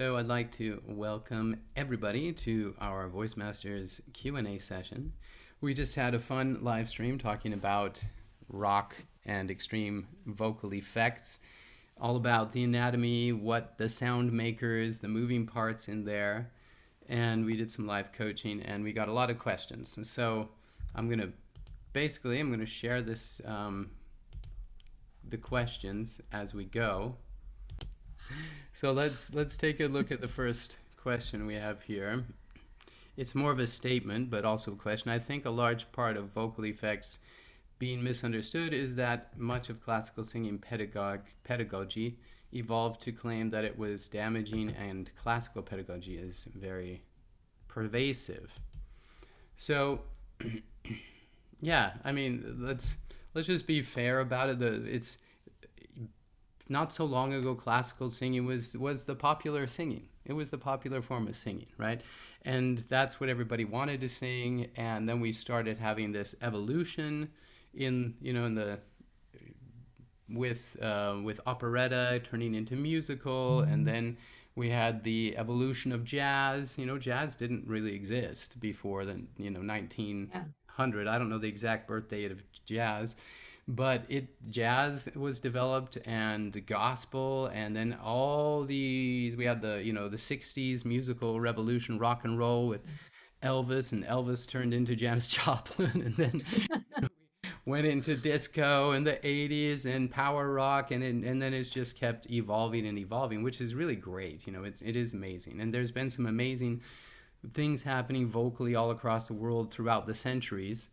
So I'd like to welcome everybody to our Voice Masters Q&A session. We just had a fun live stream talking about rock and extreme vocal effects, all about the anatomy, what the sound makers, the moving parts in there, and we did some live coaching and we got a lot of questions. And so I'm going to share this the questions as we go. So let's take a look at the first question we have here. It's more of a statement, but also a question. I think a large part of vocal effects being misunderstood is that much of classical singing pedagogy evolved to claim that it was damaging, and classical pedagogy is very pervasive. So, yeah, I mean, let's just be fair about it. It's not so long ago, classical singing was the popular singing. It was the popular form of singing, right? And that's what everybody wanted to sing. And then we started having this evolution with operetta turning into musical, and then we had the evolution of jazz. Jazz didn't really exist before the 1900. I don't know the exact birth date of jazz, but jazz was developed, and gospel, and then all these, we had the 60s musical revolution, rock and roll with Elvis, and Elvis turned into Janis Joplin, and then went into disco in the 80s and power rock, and then it's just kept evolving and evolving, which is really great. It is amazing, and there's been some amazing things happening vocally all across the world throughout the centuries.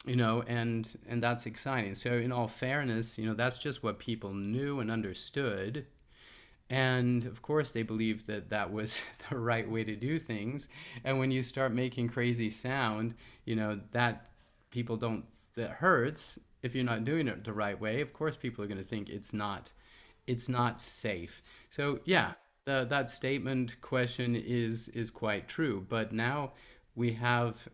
And that's exciting. So in all fairness, that's just what people knew and understood. And of course, they believed that that was the right way to do things. And when you start making crazy sound, that people don't, that hurts if you're not doing it the right way. Of course, people are going to think it's not safe. So yeah, that statement question is quite true. But now we have,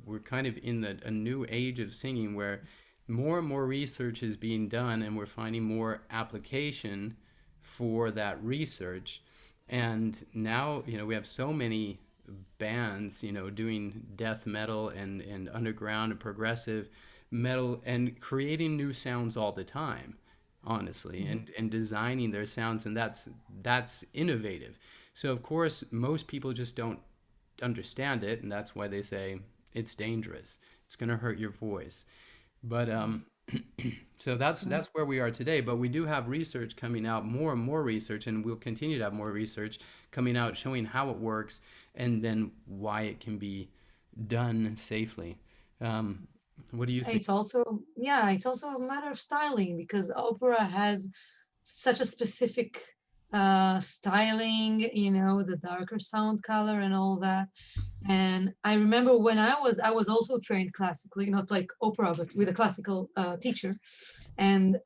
we're kind of in a new age of singing where more and more research is being done, and we're finding more application for that research. And now, we have so many bands, doing death metal and underground and progressive metal, and creating new sounds all the time, honestly, and designing their sounds, and that's innovative. So of course, most people just don't understand it, and that's why they say it's dangerous. It's going to hurt your voice. But so that's where we are today. But we do have research coming out, more and more research, and we'll continue to have more research coming out showing how it works and then why it can be done safely. What do you think? It's also a matter of styling, because opera has such a specific styling, the darker sound color and all that. And I remember when I was also trained classically, not like opera, but with a classical teacher. And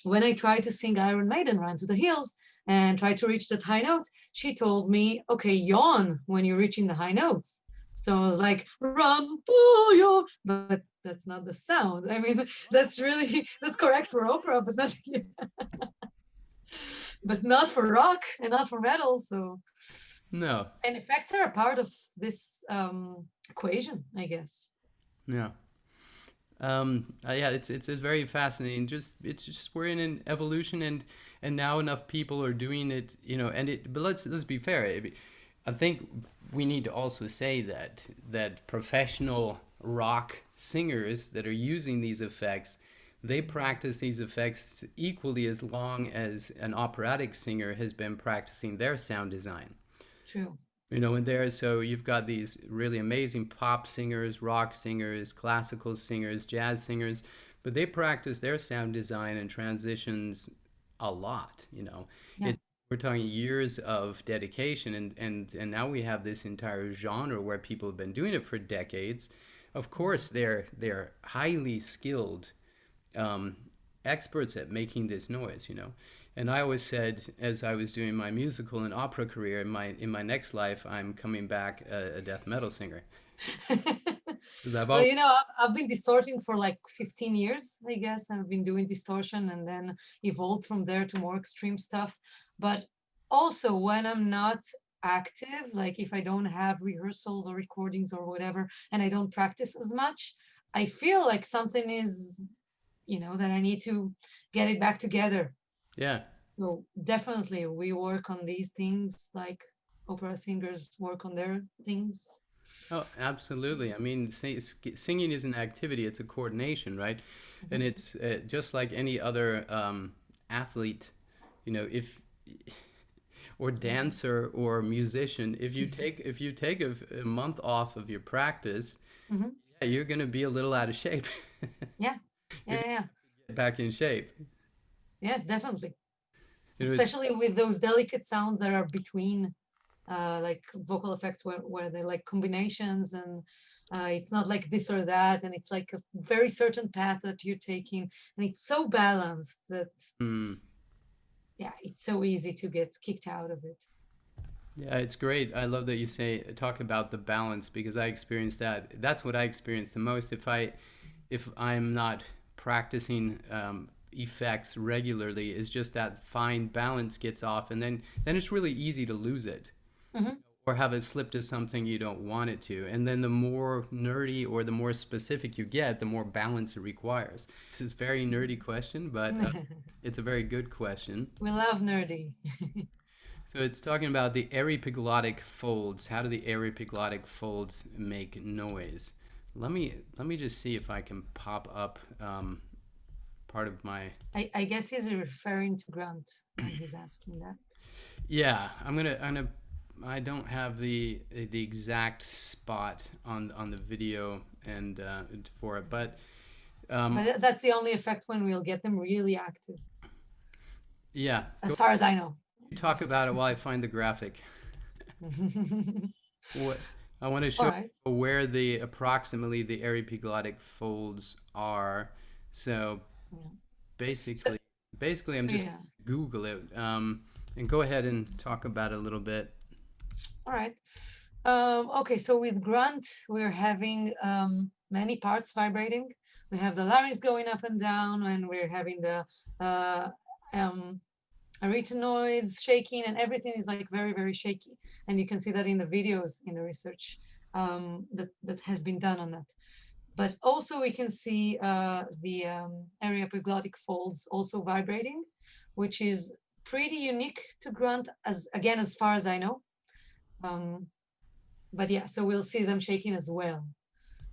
when I tried to sing Iron Maiden, Run to the Hills, and try to reach that high note, she told me, okay, yawn when you're reaching the high notes. So I was like, run for your, but that's not the sound. I mean, that's correct for opera, but not, but not for rock and not for metal. So, No. and effects are a part of this equation, I guess. Yeah. Yeah, it's very fascinating. It's just we're in an evolution, and now enough people are doing it, And but let's be fair. I think we need to also say that professional rock singers that are using these effects, they practice these effects equally as long as an operatic singer has been practicing their sound design. True. And there, so you've got these really amazing pop singers, rock singers, classical singers, jazz singers, but they practice their sound design and transitions a lot. Yeah. It We're talking years of dedication, and now we have this entire genre where people have been doing it for decades. Of course, they're highly skilled, um, experts at making this noise. And I always said, as I was doing my musical and opera career, in my next life, I'm coming back a death metal singer, because I've Well, always. I've been distorting for like 15 years, I guess. I've been doing distortion and then evolved from there to more extreme stuff. But Also, when I'm not active, like if I don't have rehearsals or recordings or whatever, and I don't practice as much, I feel like something is, that I need to get it back together. Yeah. So definitely we work on these things like opera singers work on their things. Oh, absolutely. I mean, singing is an activity, it's a coordination, right? And Mhm. it's just like any other athlete, if or Yeah. dancer or musician, if you take a month off of your practice, Hmm. yeah, you're going to be a little out of shape. Yeah. You're Yeah. going Yeah. to get back in shape. Yes, definitely. It was Especially with those delicate sounds that are between like vocal effects where they like combinations and it's not like this or that and it's like a very certain path that you're taking and it's so balanced that mm, yeah, it's so easy to get kicked out of it. yeah, it's great. I love that you talk about the balance because I experienced that. That's what I experienced the most. If I'm not practicing effects regularly, is just that fine balance gets off, and then it's really easy to lose it Hmm. or have it slip to something you don't want it to. And then the more nerdy or the more specific you get, the more balance it requires. This is a very nerdy question, but it's a very good question. We love nerdy. So it's talking about the epiglottic folds. How do the epiglottic folds make noise? Let me just see if I can pop up part of my. I guess he's referring to grunt when he's asking that. Yeah, I don't have the exact spot on the video and for it, but um, But that's the only effect when we'll get them really active, yeah, as far as I know. talk Just about it while I find the graphic. What I want to all show right. you where the approximately the epiglottic folds are. So Yeah. So basically, basically, I'm so just yeah. Google it and go ahead and talk about it a little bit. All right. Okay, so with grunt, we're having many parts vibrating. We have the larynx going up and down, and we're having the uh, um, arytenoids shaking, and everything is like very, very shaky. And you can see that in the videos in the research that has been done on that. But also we can see the area epiglottic folds also vibrating, which is pretty unique to grunt, as again, as far as I know. Um, but yeah, so we'll see them shaking as well.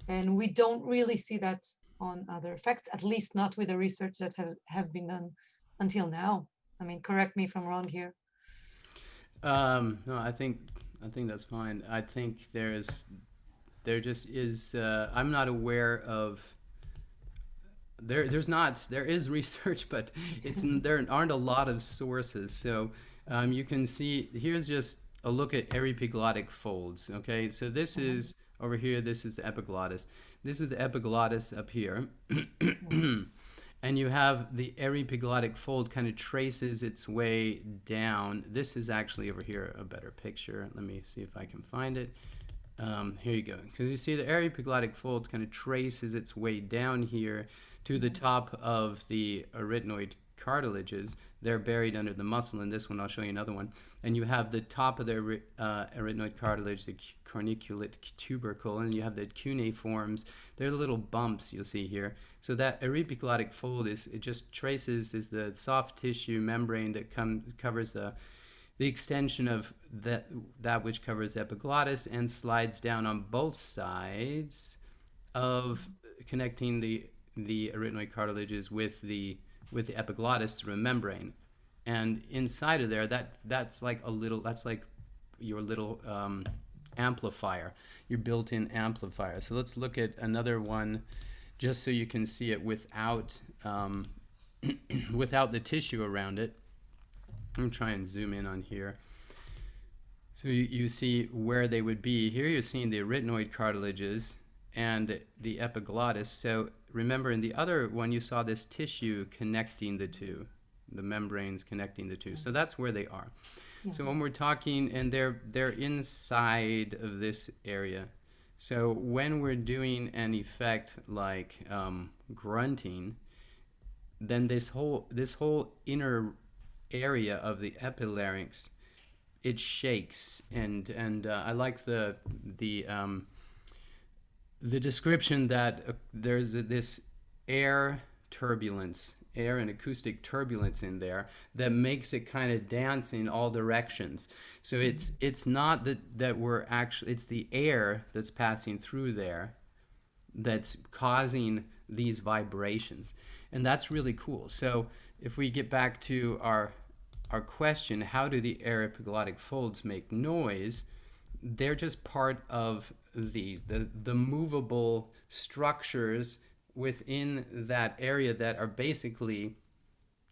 And we don't really see that on other effects, at least not with the research that have been done until now. I mean, correct me if I'm wrong here. No, I think that's fine. I think there just is. I'm not aware of. There is research, but there aren't a lot of sources. So you can see here's just a look at epiglottic folds. Okay, so this Mhm, is over here. This is the epiglottis. This is the epiglottis up here. mhm, And you have the epiglottic fold kind of traces its way down. This is actually over here a better picture. Let me see if I can find it. Here you go. Because you see the epiglottic fold kind of traces its way down here to the mhm, top of the arytenoid cartilages. They're buried under the muscle. In this one, I'll show you another one. And you have the top of the arytenoid cartilage, the corniculate tubercle, and you have the cuneiforms. They're the little bumps you'll see here. So that epiglottic fold it just traces is the soft tissue membrane that covers the extension of that which covers epiglottis and slides down on both sides of connecting the arytenoid cartilages with the epiglottis through a membrane. And inside of there, that's like your little amplifier, your built-in amplifier. So let's look at another one, just so you can see it without the tissue around it. I'm try and zoom in on here. So you see where they would be. Here you're seeing the arytenoid cartilages and the epiglottis. So remember in the other one you saw this tissue connecting the two, the membranes connecting the two. So that's where they are. yeah. So when we're talking, and they're inside of this area. So when we're doing an effect like grunting, then this whole inner area of the epilarynx it shakes, and I like the the description that there's this air turbulence, air and acoustic turbulence in there that makes it kind of dance in all directions. So it's not that we're actually, it's the air that's passing through there that's causing these vibrations, and that's really cool. So if we get back to our question, how do the air epiglottic folds make noise? They're just part of the movable structures within that area that are basically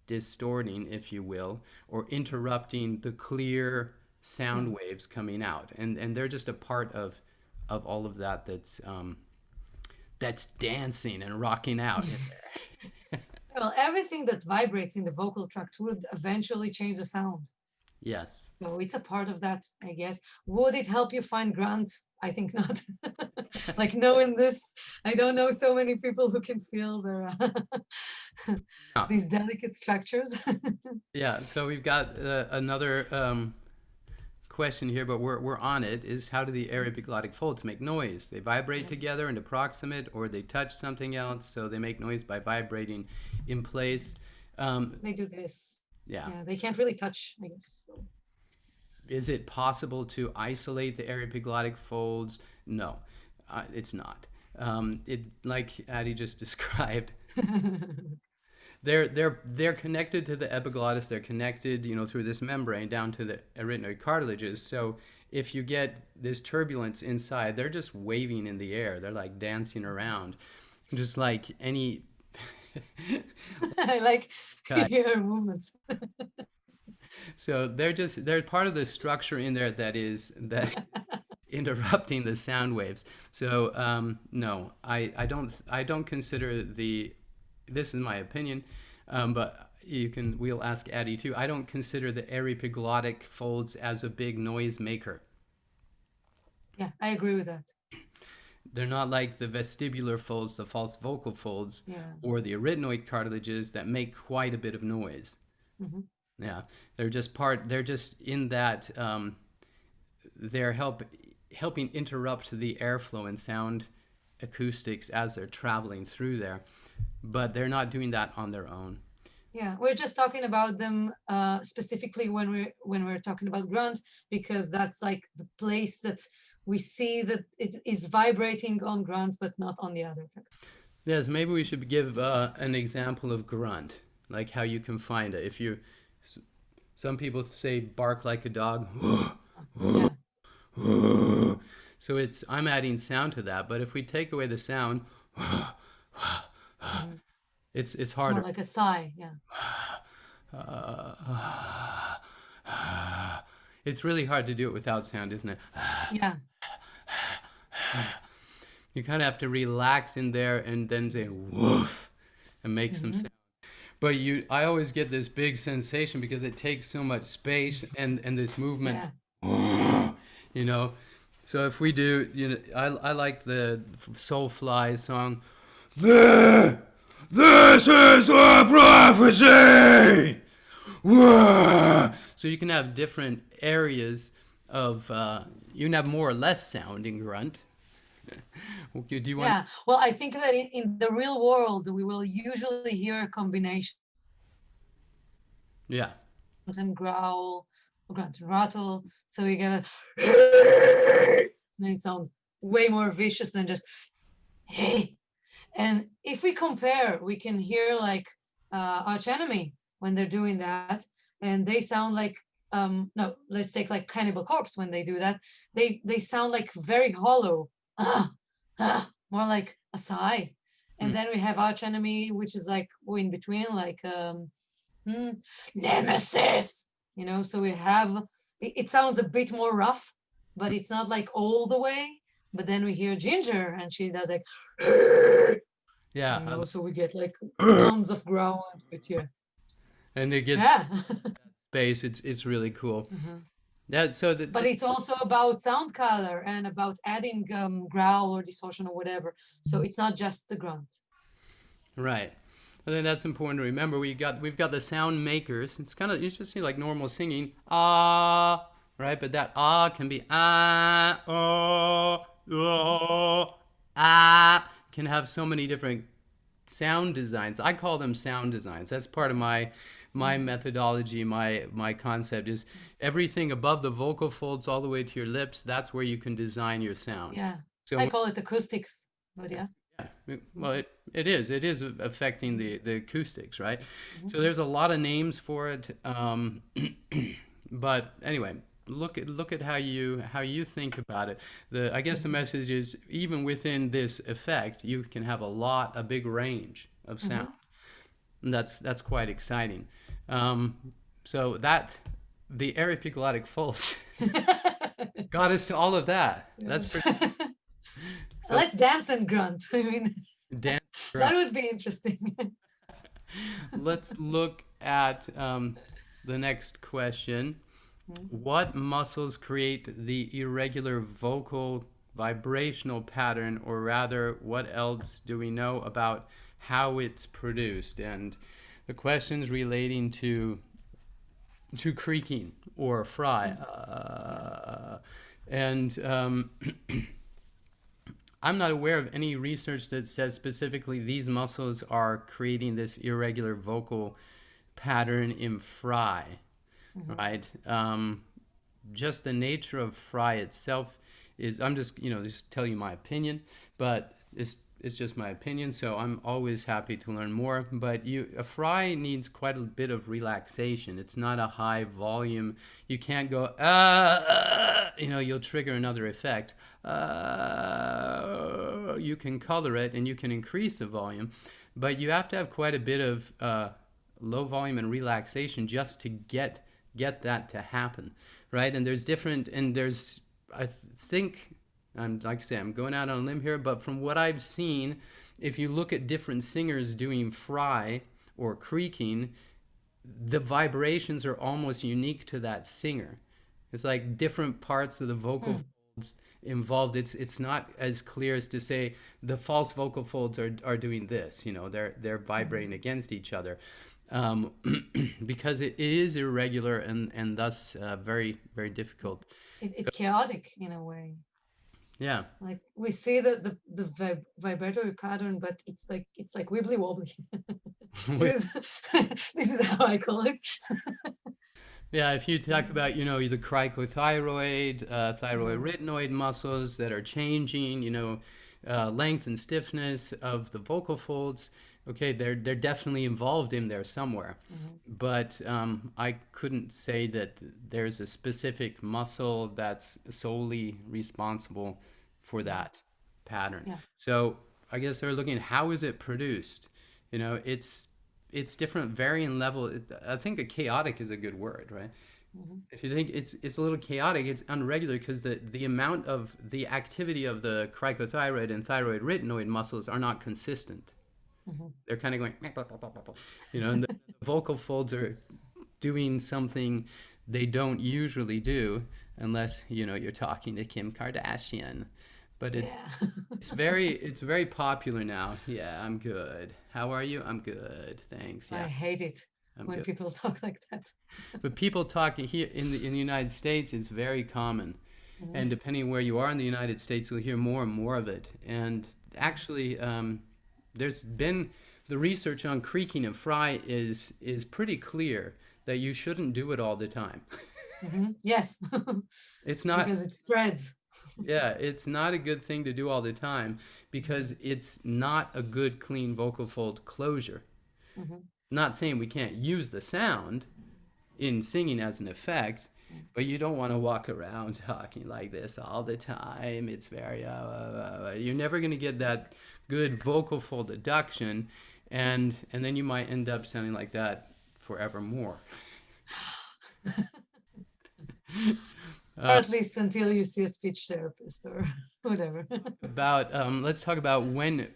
distorting, if you will, or interrupting the clear sound waves coming out, and they're just a part of all of that that's dancing and rocking out in there. Well, everything that vibrates in the vocal tract would eventually change the sound. Yes. So it's a part of that, I guess. Would it help you find grunt? I think not. Like knowing this, I don't know so many people who can feel their Ah, these delicate structures. yeah. So we've got another question here, but we're on it. Is how do the air epiglottic folds make noise? They vibrate together and approximate, or they touch something else, so they make noise by vibrating in place. They do this. Yeah. Yeah, they can't really touch, I guess. So. Is it possible to isolate the air epiglottic folds? No, it's not. It, like Adi just described, they're connected to the epiglottis. They're connected, through this membrane down to the arytenoid cartilages. So if you get this turbulence inside, they're just waving in the air. They're like dancing around, just like any. I like your movements. So they're part of the structure in there that interrupting the sound waves. So no, I don't consider this is my opinion, but we'll ask Adi too. I don't consider the air epiglottic folds as a big noise maker. Yeah, I agree with that. They're not like the vestibular folds, the false vocal folds, Yeah. or the arytenoid cartilages that make quite a bit of noise. Mm-hmm. Yeah, they're just in that they're helping interrupt the airflow and sound acoustics as they're traveling through there, but they're not doing that on their own. Yeah, we're just talking about them specifically when we're talking about grunt, because that's like the place that we see that it is vibrating on grunt, but not on the other effects. Yes, maybe we should give an example of grunt, like how you can find it. Some people say bark like a dog. Yeah. So I'm adding sound to that, but if we take away the sound, it's It's harder. more like a sigh. Yeah. It's really hard to do it without sound, isn't it? Yeah. You kind of have to relax in there and then say woof and make some sound. But I always get this big sensation because it takes so much space and this movement, Yeah. So if we do, I like the Soulfly song. This is the prophecy. So you can have different areas of, you can have more or less sound in grunt. Do you want? Yeah. Well, I think that in the real world, we will usually hear a combination Yeah. and growl, grunt and rattle. So you get a and it sounds way more vicious than just hey. And if we compare, we can hear like Arch Enemy when they're doing that, and they sound like no, let's take like Cannibal Corpse when they do that. They sound like very hollow, more like a sigh. And then we have Arch Enemy, which is like in between, like Nemesis. So we have it sounds a bit more rough, but it's not like all the way. But then we hear Ginger, and she does like. Yeah. So we get like tons of growl into it here. And it gets Yeah. space. It's really cool. But it's also about sound color and about adding growl or distortion or whatever. So it's not just the grunt. Right. I think that's important to remember. We've got the sound makers. It's just like normal singing, right? right? But that ah can be ah, oh, ah, can have so many different sound designs. I call them sound designs. That's part of my Mhm. methodology. My concept is everything above the vocal folds all the way to your lips. That's where you can design your sound. Yeah. I So call it acoustics, but yeah, yeah. well, Mhm. it is affecting the acoustics, right? Mhm. So there's a lot of names for it, but anyway, look at how you think about it. I guess the Mhm. message is even within this effect, you can have a big range of sound. Mhm. And that's quite exciting. Um, so that the epiglottic folds got us to all of that. That's Yes. pretty. So Let's dance and grunt. I mean, dance. that would be interesting. Let's look at the next question. Mhm. What muscles create the irregular vocal vibrational pattern, or rather, what else do we know about how it's produced? And the question's relating to creaking or fry. Yeah. And I'm not aware of any research that says specifically these muscles are creating this irregular vocal pattern in fry, Mhm. right? Just the nature of fry itself is, I'm just, just tell you my opinion, but it's just my opinion, so I'm always happy to learn more. But a fry needs quite a bit of relaxation. It's not a high volume. You can't go you'll trigger another effect. You can color it and you can increase the volume, but you have to have quite a bit of low volume and relaxation just to get that to happen, right? And there's I think, I'm like I say, I'm going out on a limb here, but from what I've seen, if you look at different singers doing fry or creaking, the vibrations are almost unique to that singer. It's like different parts of the vocal Hmm. folds involved. It's not as clear as to say the false vocal folds are doing this. They're Mhm. vibrating against each other, um, because it is irregular and thus very very difficult. It's chaotic in a way. Yeah. Like we see the vibratory pattern, but it's like wibbly wobbly. This is this is how I call it. Yeah, if you talk about, the cricothyroid, thyroid Mhm. arytenoid muscles that are changing, length and stiffness of the vocal folds, okay, they're definitely involved in there somewhere. Mhm. But I couldn't say that there's a specific muscle that's solely responsible for Mhm. that pattern. Yeah. So I guess they're looking at how is it produced. It's different varying level. I think a chaotic is a good word, right? Mhm. If you think it's a little chaotic, it's unregular because the amount of the activity of the cricothyroid and thyroid arytenoid muscles are not consistent. Mhm. They're kind of going, and the vocal folds are doing something they don't usually do unless you're talking to Kim Kardashian. But it's Yeah. it's very popular now. Yeah, I'm good. How are you? I'm good. Thanks. I Yeah, hate it I'm when good. people talk like that. But people talking here in the United States is very common. Mhm. And depending where you are in the United States, you'll hear more and more of it. And actually, there's been the research on creaking and fry is pretty clear that you shouldn't do it all the time. Mhm. Yes, It's not, because it spreads. yeah, it's not a good thing to do all the time because Mhm. it's not a good clean vocal fold closure. Mhm. Not saying we can't use the sound in singing as an effect, but you don't want to walk around talking like this all the time. It's very, you're never going to get that good vocal fold adduction, and then you might end up sounding like that forevermore. Or at least until you see a speech therapist or whatever. Let's talk about when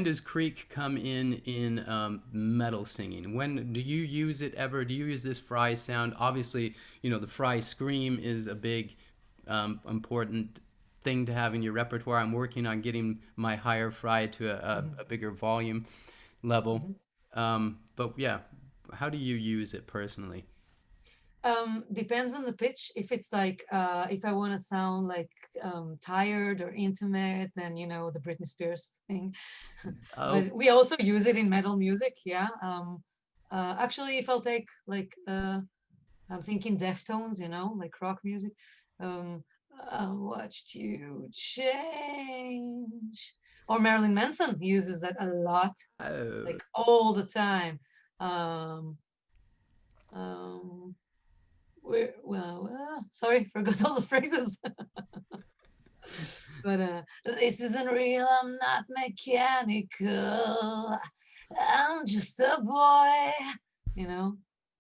does creak come in metal singing? When do you use it ever? Do you use this fry sound? Obviously, the fry scream is a big important thing to have in your repertoire. I'm working on getting my higher fry to Mhm. a bigger volume level. Mhm. But yeah, how do you use it personally? Depends on the pitch. If it's like if I want to sound like tired or intimate, then you know the Britney Spears thing. Oh, But we also use it in metal music. Yeah. Actually, if I'll take like I'm thinking Deftones, you know, like rock music. Um, I watched you change. Or Marilyn Manson uses that a lot, oh. like all the time. Um, um, sorry, forgot all the phrases. But this isn't real, I'm not mechanical. I'm just a boy, you know.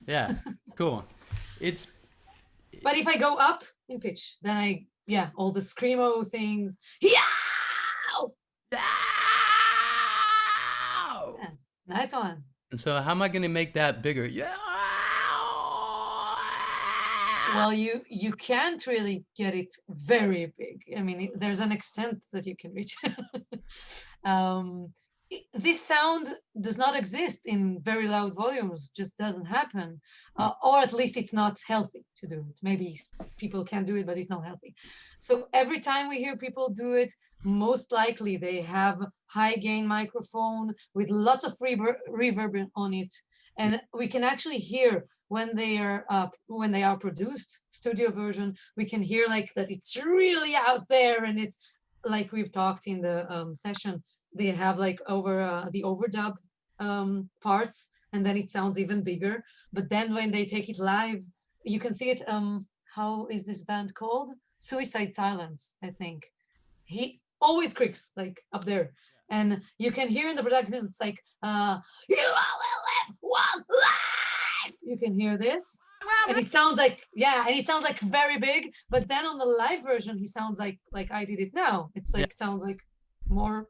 Yeah, cool. It's But if I go up in pitch, then yeah, all the screamo things. Yeah, Ow! yeah, nice one. So how am I going to make that bigger? Yeah. Well, you can't really get it very big. I mean, there's an extent that you can reach. um, this sound does not exist in very loud volumes, just doesn't happen. Or at least it's not healthy to do it. Maybe people can do it, but it's not healthy. So every time we hear people do it, most likely they have high gain microphone with lots of reverb on it. And we can actually hear when they are produced studio version, we can hear like that it's really out there, and it's like we've talked in the session, they have like over the overdub parts, and then it sounds even bigger. But then when they take it live, you can see it. How is this band called? Suicide Silence, I think. He always creaks like up there, and you can hear in the production it's like you only live one life. You can hear this, and it sounds like, yeah, and it sounds like very big. But then on the live version, he sounds like I did it now. It's Yeah. like sounds like more,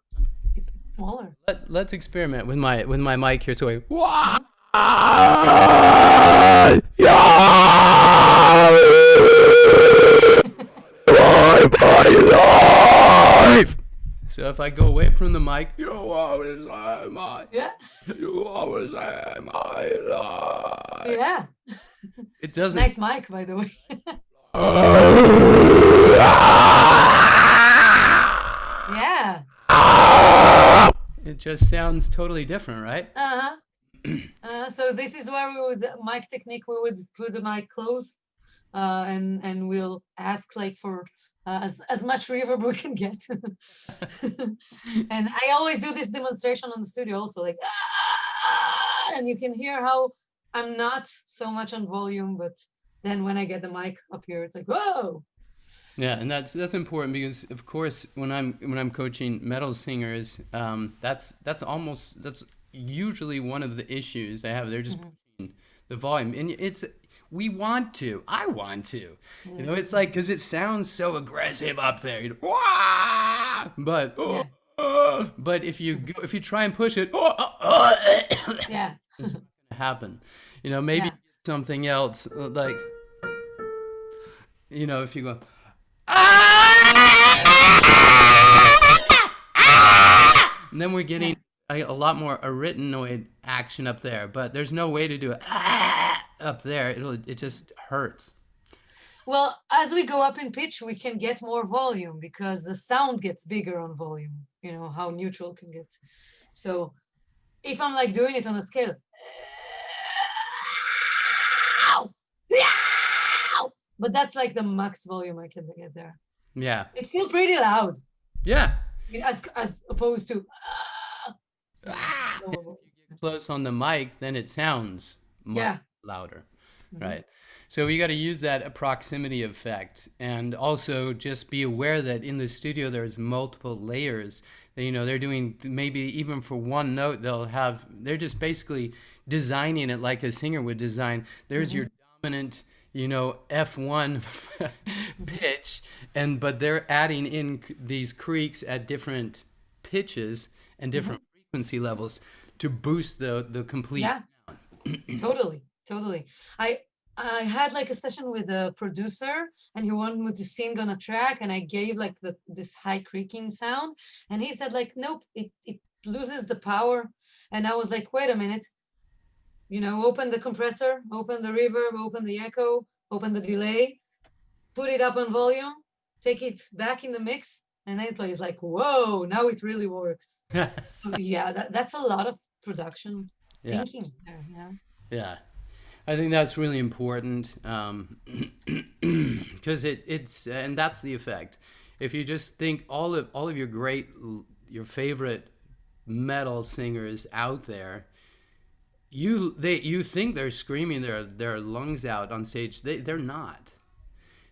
it's smaller. Let's experiment with my mic here. So wait. Life. So if I go away from the mic, you always are my, Yeah, you always are my life. yeah. It doesn't. Nice mic, by the way. Yeah. It just sounds totally different, right? Uh-huh. So this is where we would mic technique. We would put the mic close, and we'll ask like for as much reverb we can get. And I always do this demonstration on the studio also, like and you can hear how I'm not so much on volume, but then when I get the mic up here, it's like whoa. Yeah, and that's important because of course when I'm coaching metal singers, that's usually one of the issues they have. They're just pushing the volume, and we want to. I want to. You know, it's like because it sounds so aggressive up there. You know, "Wah!" But Yeah. but if you try and push it, Yeah. it's not gonna happen. You know, maybe Yeah. something else like you know if you go. And then we're getting a lot more arytenoid action up there, but there's no way to do it up there. It just hurts. Well, as we go up in pitch, we can get more volume because the sound gets bigger on volume. You know how neutral can get. So if I'm like doing it on a scale, but that's like the max volume I can get there. Yeah. It's still pretty loud. Yeah. As opposed to If you get close on the mic, then it sounds much louder, right? So we got to use that proximity effect, and also just be aware that in the studio there's multiple layers. You know, they're doing maybe even for one note they're just basically designing it like a singer would design. There's your dominant, you know, F1 pitch, but they're adding in these creaks at different pitches and different frequency levels to boost the complete sound. Totally. I had like a session with a producer, and he wanted me to sing on a track, and I gave like this high creaking sound, and he said like, nope, it loses the power. And I was like, wait a minute, open the compressor, open the reverb, open the echo, open the delay, put it up on volume, take it back in the mix, and then it plays like, whoa, now it really works. So yeah, that's a lot of production Yeah, thinking there. Yeah. yeah. I think that's really important because it's and that's the effect. If you just think all of your favorite metal singers out there, you think they're screaming their lungs out on stage. They're not.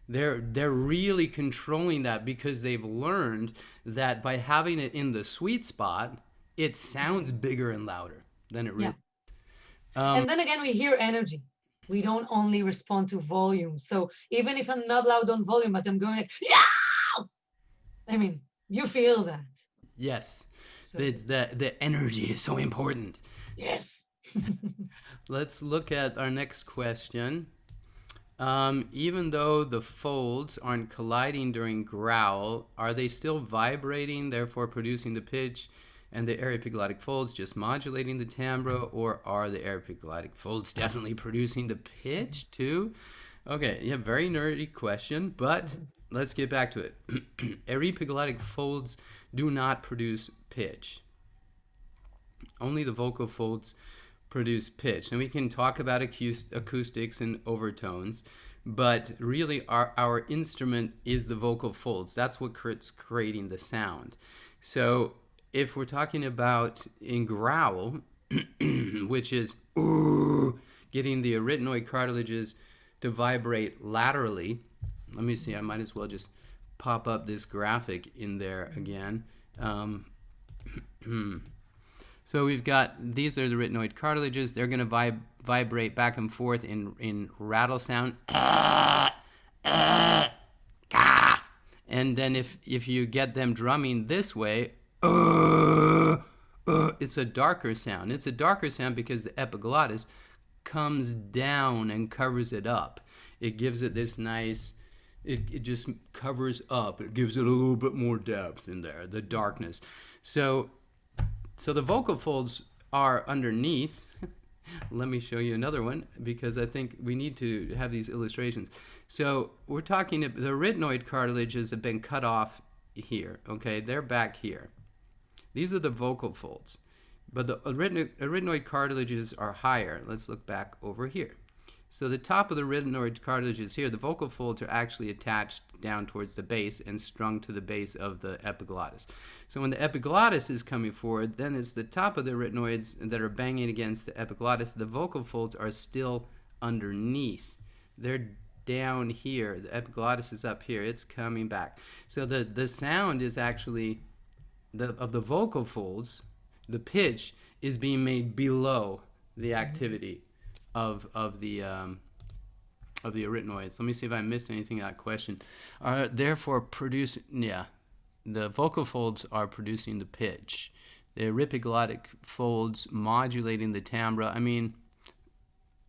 They're really controlling that because they've learned that by having it in the sweet spot, it sounds bigger and louder than it Yeah. really. Um, And then again, we hear energy. We don't only respond to volume. So even if I'm not loud on volume, but I'm going like, yeah, I mean, you feel that. yes, So it's the energy is so important. yes. Let's look at our next question. Even though the folds aren't colliding during growl, are they still vibrating, therefore producing the pitch, and the epiglottic folds just modulating the timbre, or are the epiglottic folds definitely producing the pitch too? Okay, yeah, very nerdy question, but let's get back to it. Epiglottic folds do not produce pitch. Only the vocal folds produce pitch. And we can talk about acoustics and overtones, but really our instrument is the vocal folds. That's what's creating the sound. So if we're talking about in growl, which is getting the arytenoid cartilages to vibrate laterally. Let me see, I might as well just pop up this graphic in there again. So we've got, these are the arytenoid cartilages. They're going to vibrate back and forth in rattle sound. And then if you get them drumming this way, it's a darker sound. It's a darker sound because the epiglottis comes down and covers it up. It gives it this nice, it just covers up. It gives it a little bit more depth in there, the darkness. So the vocal folds are underneath. Let me show you another one because I think we need to have these illustrations. So we're talking, the arytenoid cartilages have been cut off here, okay? They're back here. These are the vocal folds. But the arytenoid cartilages are higher. Let's look back over here. So the top of the arytenoid cartilages here, the vocal folds are actually attached down towards the base and strung to the base of the epiglottis. So when the epiglottis is coming forward, then it's the top of the arytenoids that are banging against the epiglottis. The vocal folds are still underneath. They're down here. The epiglottis is up here. It's coming back. So the sound is actually, of the vocal folds, the pitch is being made below the activity of the arytenoids. Let me see if I missed anything in that question. Therefore, the vocal folds are producing the pitch. The epiglottic folds modulating the timbre. I mean,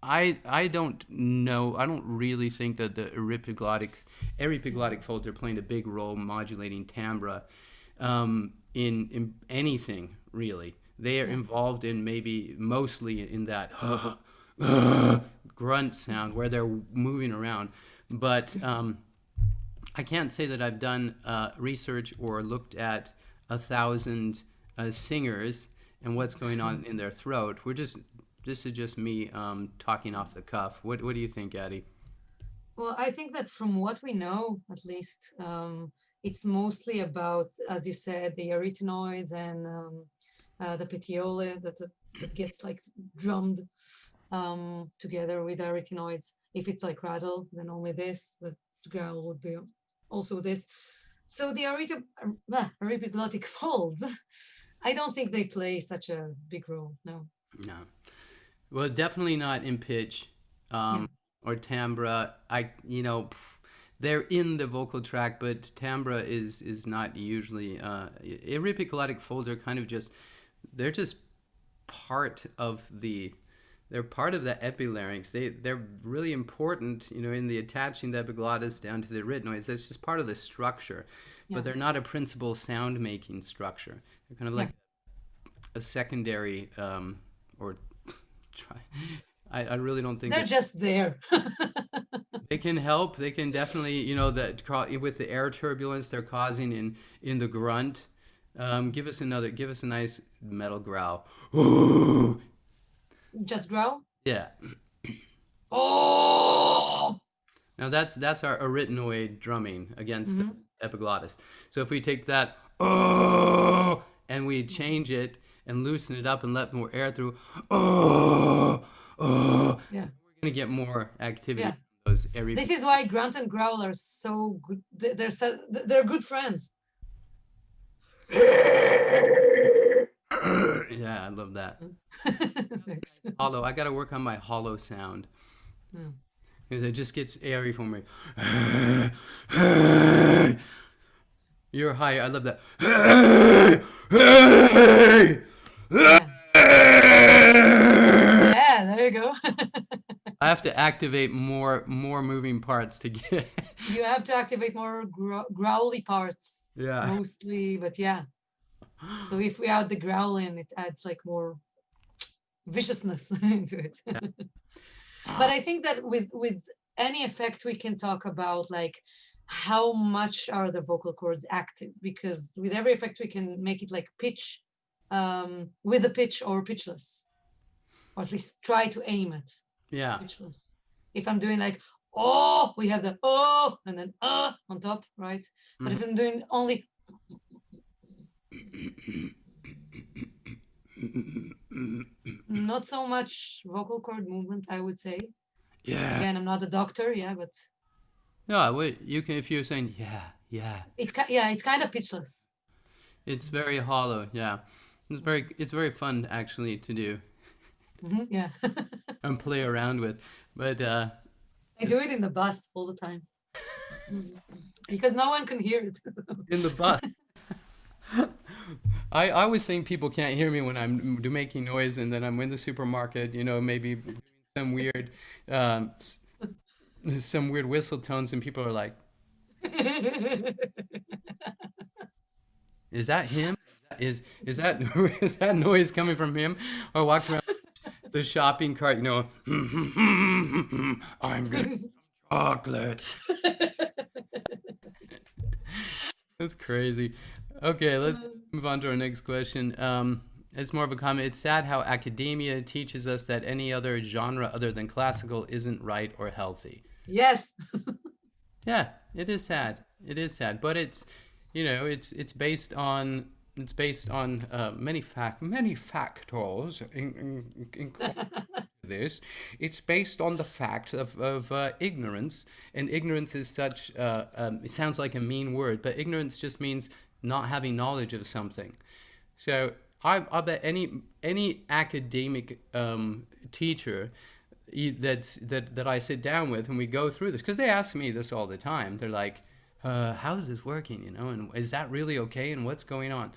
I don't know. I don't really think that the epiglottic folds are playing a big role modulating timbre in anything really. They are involved in mostly in that grunt sound where they're moving around. But I can't say that I've done research or looked at 1,000 singers and what's going on in their throat. This is just me talking off the cuff. What do you think, Addie? Well, I think that from what we know, at least, it's mostly about, as you said, the arytenoids and the petiole that gets like drummed together with arytenoids. If it's like rattle, then only this, but growl would be also this. So the epiglottic folds, I don't think they play such a big role, no. No. Well, definitely not in pitch Yeah. or timbre. They're in the vocal tract, but timbre is not usually. Epiglottic folds are kind of they're just part of they're part of the epilarynx. They're really important, in the attaching the epiglottis down to the arytenoids. That's just part of the structure, Yeah. but they're not a principal sound making structure. They're kind of like a secondary or try. I really don't think They're just there. they can help. They can definitely, you know, that with the air turbulence they're causing in the grunt. Give us a nice metal growl. Just growl. Yeah. Oh. Now that's our arytenoid drumming against the Hmm. epiglottis. So if we take that oh and we change it and loosen it up and let more air through, oh, oh, Yeah. we're gonna get more activity Yeah. from those airy. This is why grunt and growl are so good. They're good friends. Yeah, I love that. Thanks. Hollow. I got to work on my hollow sound. Hmm. Because it just gets airy for me. You're high. I love that. Yeah. Yeah, there you go. I have to activate more moving parts to get. You have to activate more growly parts Yeah. mostly, but yeah. So if we add the growling, it adds like more viciousness into it. But I think that with any effect, we can talk about like how much are the vocal cords active, because with every effect we can make it like pitch, with a pitch or pitchless, or at least try to aim at Yeah. pitchless. If I'm doing like oh, we have the oh and then on top, right? But if I'm doing only not so much vocal cord movement, I would say. Yeah. Again, I'm not a doctor, yeah, but No, wait, you can if you're saying yeah. it's kind of pitchless. It's very hollow. Yeah. It's very fun actually to do Yeah. and play around with. But I do it in the bus all the time because no one can hear it. in the bus. I always think people can't hear me when I'm making noise, and then I'm in the supermarket, you know, maybe doing some weird, some weird whistle tones, and people are like, "Is that him? Is that is that noise coming from him?" Or walk around the shopping cart, you know, I'm gonna chocolate. That's crazy. Okay, let's move on to our next question. It's more of a comment. It's sad how academia teaches us that any other genre other than classical isn't right or healthy. Yes. Yeah, it is sad. It is sad, but it's, you know, it's based on many factors in this. It's based on the fact of ignorance, and ignorance is such. It sounds like a mean word, but ignorance just means not having knowledge of something. So I bet any academic teacher that I sit down with and we go through this, because they ask me this all the time. They're like, "How is this working? You know, and is that really okay? And what's going on?"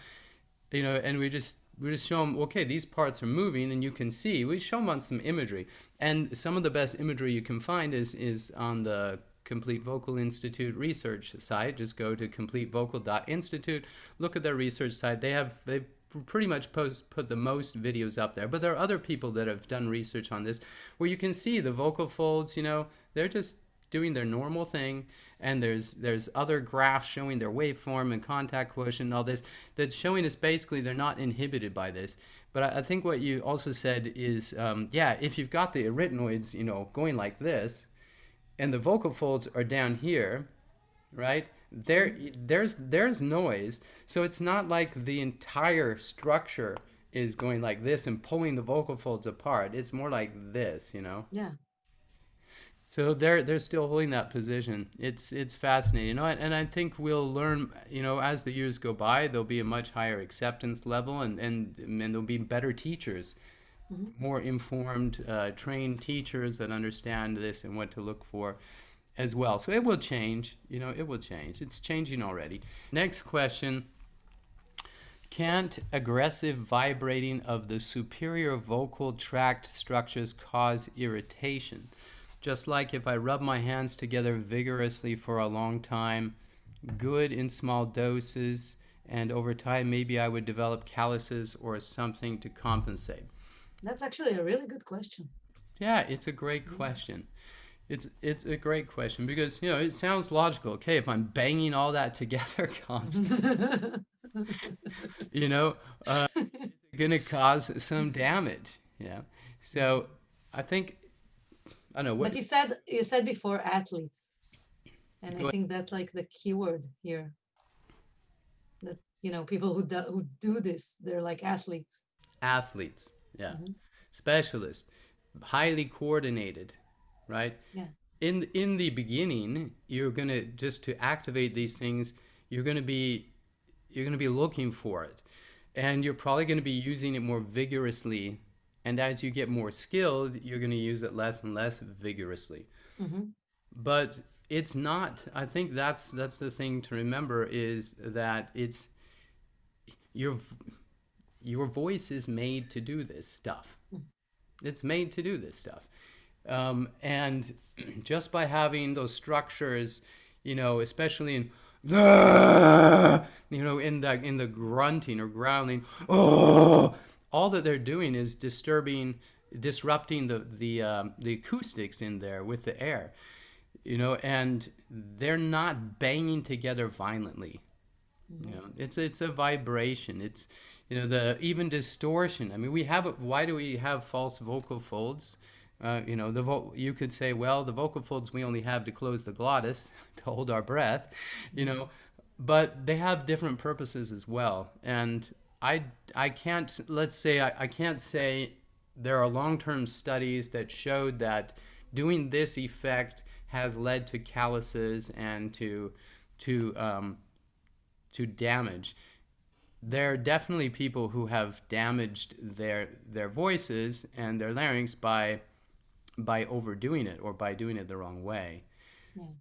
You know, and we just show them, okay, these parts are moving, and you can see. We show them on some imagery, and some of the best imagery you can find is on the Complete Vocal Institute research site. Just go to completevocal.institute, look at their research site. They pretty much put the most videos up there, but there are other people that have done research on this where you can see the vocal folds, you know, they're just doing their normal thing, and there's other graphs showing their waveform and contact quotient and all this that's showing us basically they're not inhibited by this. But I think what you also said is yeah, if you've got the arytenoids, you know, going like this and the vocal folds are down here, right, there's noise. So it's not like the entire structure is going like this and pulling the vocal folds apart. It's more like this, you know. Yeah. So they're still holding that position. It's fascinating, you know, and I think we'll learn, you know, as the years go by, there'll be a much higher acceptance level, and there'll be better teachers, more informed, trained teachers that understand this and what to look for as well. So it will change, you know, it will change. It's changing already. Next question. Can't aggressive vibrating of the superior vocal tract structures cause irritation? Just like if I rub my hands together vigorously for a long time, good in small doses, and over time maybe I would develop calluses or something to compensate. That's actually a really good question. Yeah, it's a great question. It's a great question because it sounds logical. Okay, if I'm banging all that together constantly, you know, is it going to cause some damage? Yeah. So I think I don't know But what. you said before athletes, and I Go think that's like the keyword here. That people who do this, they're like athletes. Athletes, yeah, Hmm. specialists, highly coordinated, right? Yeah. In the beginning, you're gonna just to activate these things, you're gonna be you're gonna be looking for it, and you're probably gonna be using it more vigorously. And as you get more skilled, you're gonna use it less and less vigorously. Hmm. But it's not. I think that's the thing to remember is that it's your your voice is made to do this stuff. It's made to do this stuff. And just by having those structures, especially in in the grunting or growling, all that they're doing is disrupting the acoustics in there with the air, and they're not banging together violently. Hmm. It's a vibration. It's the even distortion. I mean, why do we have false vocal folds? You could say, well, the vocal folds we only have to close the glottis to hold our breath, you know, but they have different purposes as well. And I I can't let's say I can't say there are long-term studies that showed that doing this effect has led to calluses and to damage. There are definitely people who have damaged their voices and their larynx by overdoing it or by doing it the wrong way. Yeah.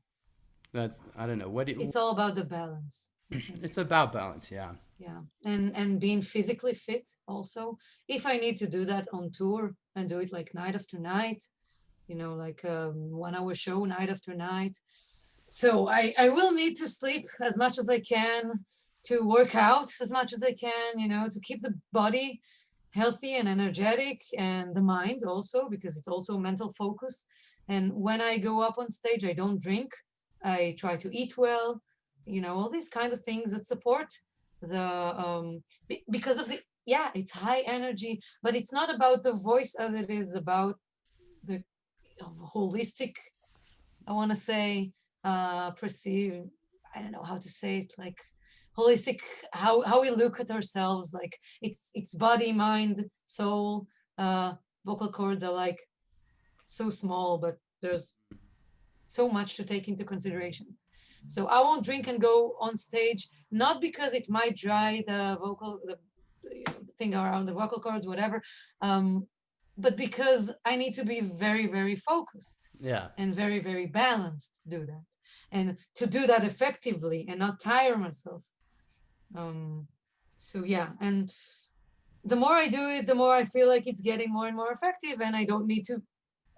That's I don't know what It's all about the balance, I think. it's about balance. Yeah, Yeah. And being physically fit also. If I need to do that on tour and do it like night after night, like a 1 hour show night after night. So I will need to sleep as much as I can, to work out as much as I can, to keep the body healthy and energetic, and the mind also, because it's also mental focus. And when I go up on stage, I don't drink. I try to eat well, all these kind of things that support the because of the, yeah, it's high energy, but it's not about the voice as it is about the holistic, I want to say, perceive, I don't know how to say it, like holistic, how we look at ourselves, like it's body, mind, soul. Vocal cords are like so small, but there's so much to take into consideration. So I won't drink and go on stage, not because it might dry the thing around the vocal cords, whatever, um, but because I need to be very, very focused yeah, and very, very balanced to do that, and to do that effectively and not tire myself. Um, so yeah, and the more I do it, the more I feel like it's getting more and more effective, and I don't need to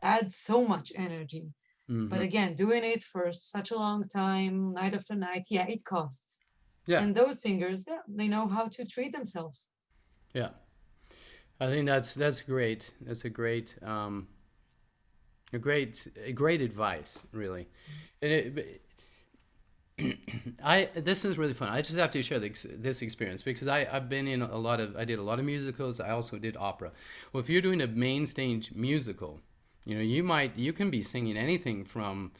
add so much energy. But hmm, again, doing it for such a long time, night after night, yeah, it costs. yeah, And those singers, yeah, they know how to treat themselves. yeah. I think that's great. That's a great advice, really. And I this is really fun. I just have to share this experience because I've been in I did a lot of musicals. I also did opera. Well, if you're doing a main stage musical, you can be singing anything from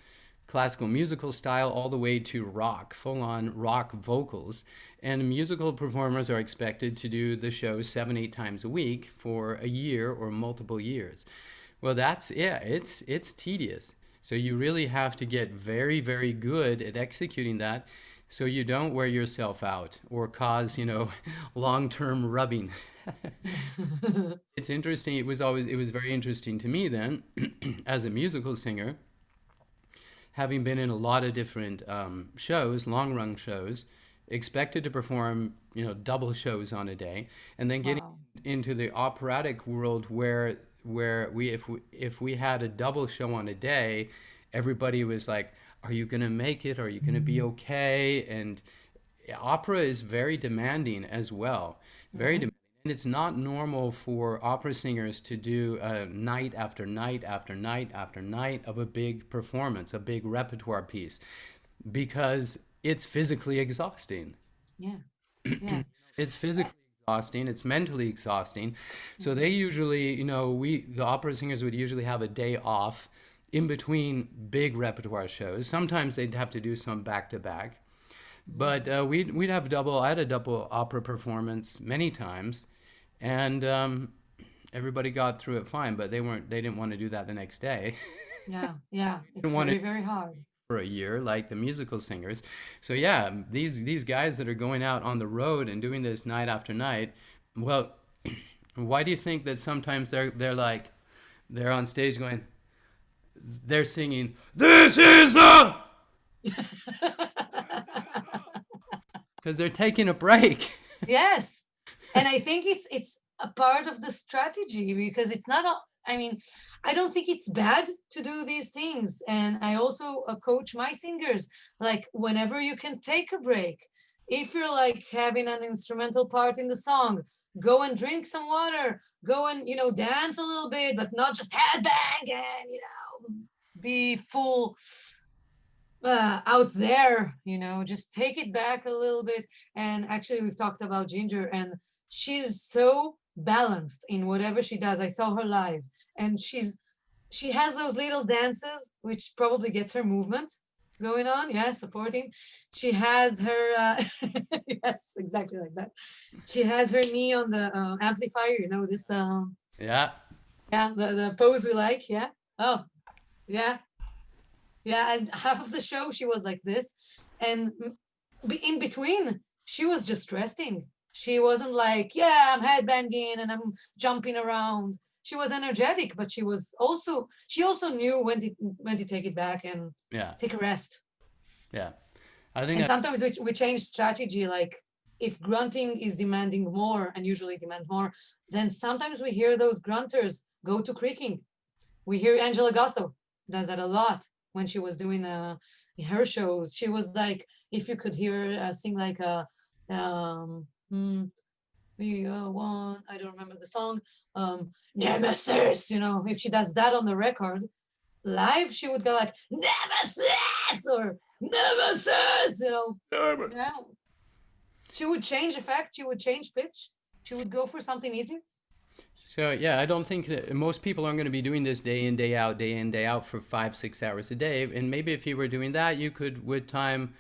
classical musical style all the way to rock, full on rock vocals. And musical performers are expected to do the show 7, 8 times a week for a year or multiple years. Well, it's tedious. So you really have to get very, very good at executing that so you don't wear yourself out or cause, long-term rubbing. It's interesting. It was very interesting to me then as a musical singer, having been in a lot of different shows, long run shows, expected to perform, double shows on a day, and then getting Wow. into the operatic world where if we had a double show on a day, everybody was like, "Are you gonna make it? Are you gonna be okay?" And opera is very demanding as well, very Hmm. demanding. it's not normal for opera singers to do night after night after night after night of a big performance, a big repertoire piece, because it's physically exhausting. Yeah. Yeah. It's physically exhausting, it's mentally exhausting. So they Mhm. usually, the opera singers would usually have a day off in between big repertoire shows. Sometimes they'd have to do some back to back. Mhm. But we'd have double. I had a double opera performance many times, and everybody got through it fine. But they didn't want to do that the next day. Yeah. Yeah. They It's didn't want to very, very hard. for a year like the musical singers. So yeah, these guys that are going out on the road and doing this night after night. Well, why do you think that sometimes they're on stage going, they're singing, "This is the," because they're taking a break. Yes. And I think it's a part of the strategy because it's not I mean, I don't think it's bad to do these things. And I also coach my singers like whenever you can take a break. If you're like having an instrumental part in the song, go and drink some water, go and, dance a little bit, but not just headbang and, be full out there, just take it back a little bit. And actually, we've talked about Ginger, and she's so balanced in whatever she does. I saw her live, and she has those little dances, which probably gets her movement going on. Yeah, supporting. She has her, yes, exactly like that. She has her knee on the amplifier. This, Yeah. yeah, the pose we like. Yeah. Oh, yeah. Yeah, and half of the show she was like this, and in between she was just resting. She wasn't like, yeah, I'm headbanging and I'm jumping around. She was energetic, but she also knew when to take it back and Yeah. take a rest. Yeah. I think And that. sometimes we change strategy. Like if grunting is demanding more and usually demands more, then sometimes we hear those grunters go to creaking. We hear Angela Gasso does that a lot when she was doing her shows. She was like, if you could hear her sing like a, we are one, I don't remember the song, Nemesis, if she does that on the record, live, she would go like, Nemesis, or Nemesis, yeah. She would change effect, she would change pitch, she would go for something easier. So yeah, I don't think that most people aren't going to be doing this day in, day out, day in, day out for 5, 6 hours a day. And maybe if you were doing that, you could, with time,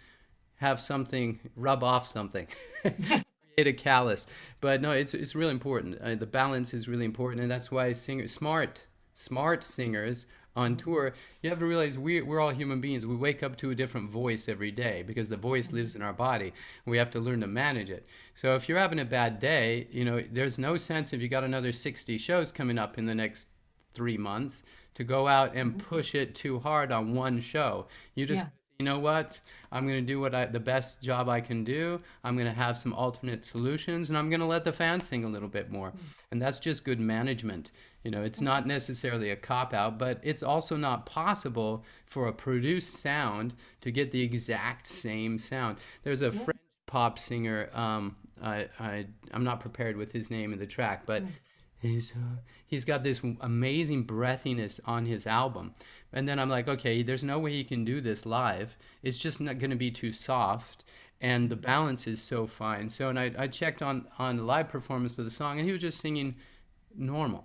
have something rub off something, create a callus. But no, it's really important. The balance is really important, and that's why singers, smart singers on tour, you have to realize we're all human beings. We wake up to a different voice every day because the voice lives in our body. We have to learn to manage it. So if you're having a bad day, there's no sense if you got another 60 shows coming up in the next 3 months to go out and push it too hard on one show. You just, Yeah. you know what? I'm going to do the best job I can do. I'm going to have some alternate solutions, and I'm going to let the fans sing a little bit more. And that's just good management. It's not necessarily a cop out, but it's also not possible for a produced sound to get the exact same sound. There's a Yeah. French pop singer. I'm not prepared with his name in the track, but Yeah. he's got this amazing breathiness on his album. And then I'm like, okay, there's no way he can do this live. It's just not going to be too soft. And the balance is so fine. So, and I checked on the live performance of the song, and he was just singing normal.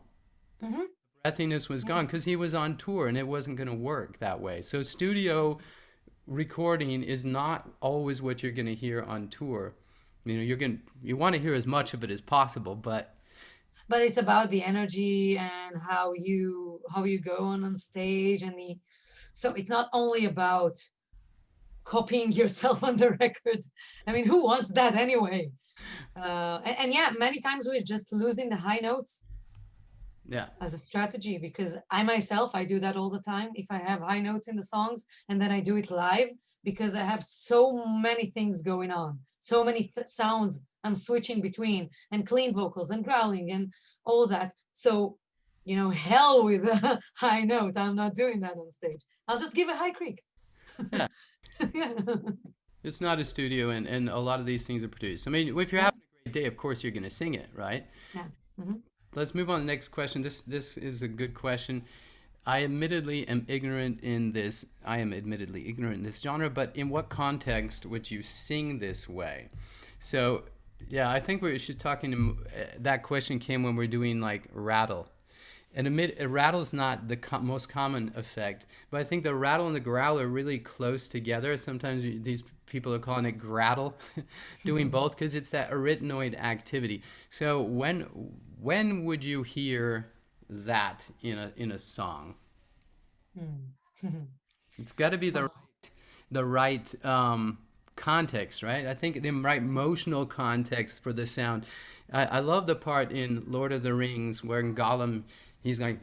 Mm-hmm. Breathiness was Yeah. gone because he was on tour, and it wasn't going to work that way. So, studio recording is not always what you're going to hear on tour. You want to hear as much of it as possible, but But it's about the energy and how you go on stage and the so it's not only about copying yourself on the record. I mean, who wants that anyway? And yeah, many times we're just losing the high notes yeah, as a strategy because I myself I do that all the time. If I have high notes in the songs and then I do it live because I have so many things going on, so many sounds I'm switching between, and clean vocals and growling and all that. So, hell with a high note. I'm not doing that on stage. I'll just give a high creak. yeah. Yeah. It's not a studio, and a lot of these things are produced. I mean, if you're Yeah. having a great day, of course you're going to sing it, right? Yeah. Hmm. Let's move on to the next question. This is a good question. I admittedly am ignorant in this. I am admittedly ignorant in this genre, but in what context would you sing this way? So, yeah, I think we should talking to that question came when we're doing like rattle. And admit a rattle is not the most common effect, but I think the rattle and the growl are really close together. Sometimes these people are calling it grattle, doing both because it's that arytenoid activity. So when would you hear that in a song? It's got to be Oh. the right context, right? I think the right emotional context for the sound. I love the part in Lord of the Rings where Gollum, he's like,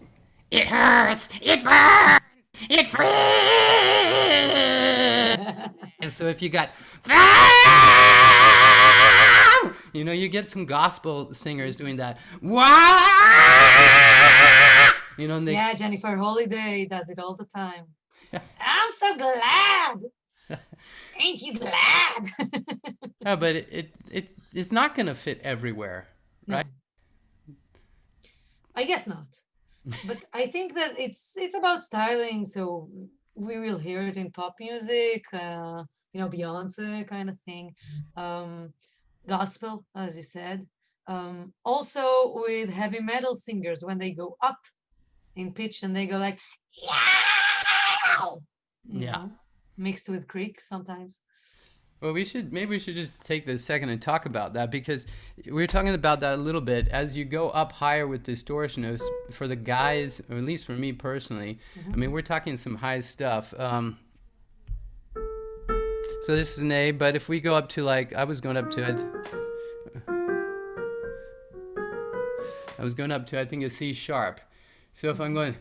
it hurts, it burns, it freezes. So if you got, you get some gospel singers doing that. Wow! And they, Yeah, Jennifer Holiday does it all the time. I'm so glad. Ain't you glad? yeah, but it's not going to fit everywhere, right? No, I guess not. But I think that it's about styling. So we will hear it in pop music, Beyonce kind of thing, um, gospel, as you said. Also with heavy metal singers when they go up in pitch and they go like, yeah, Yeah. mixed with creak sometimes. Well, maybe we should just take the second and talk about that because we were talking about that a little bit. As you go up higher with distortion, for the guys, or at least for me personally, I mean, we're talking some high stuff. So this is an A, but if we go up to I was going up to, I think a C sharp. So if I'm going,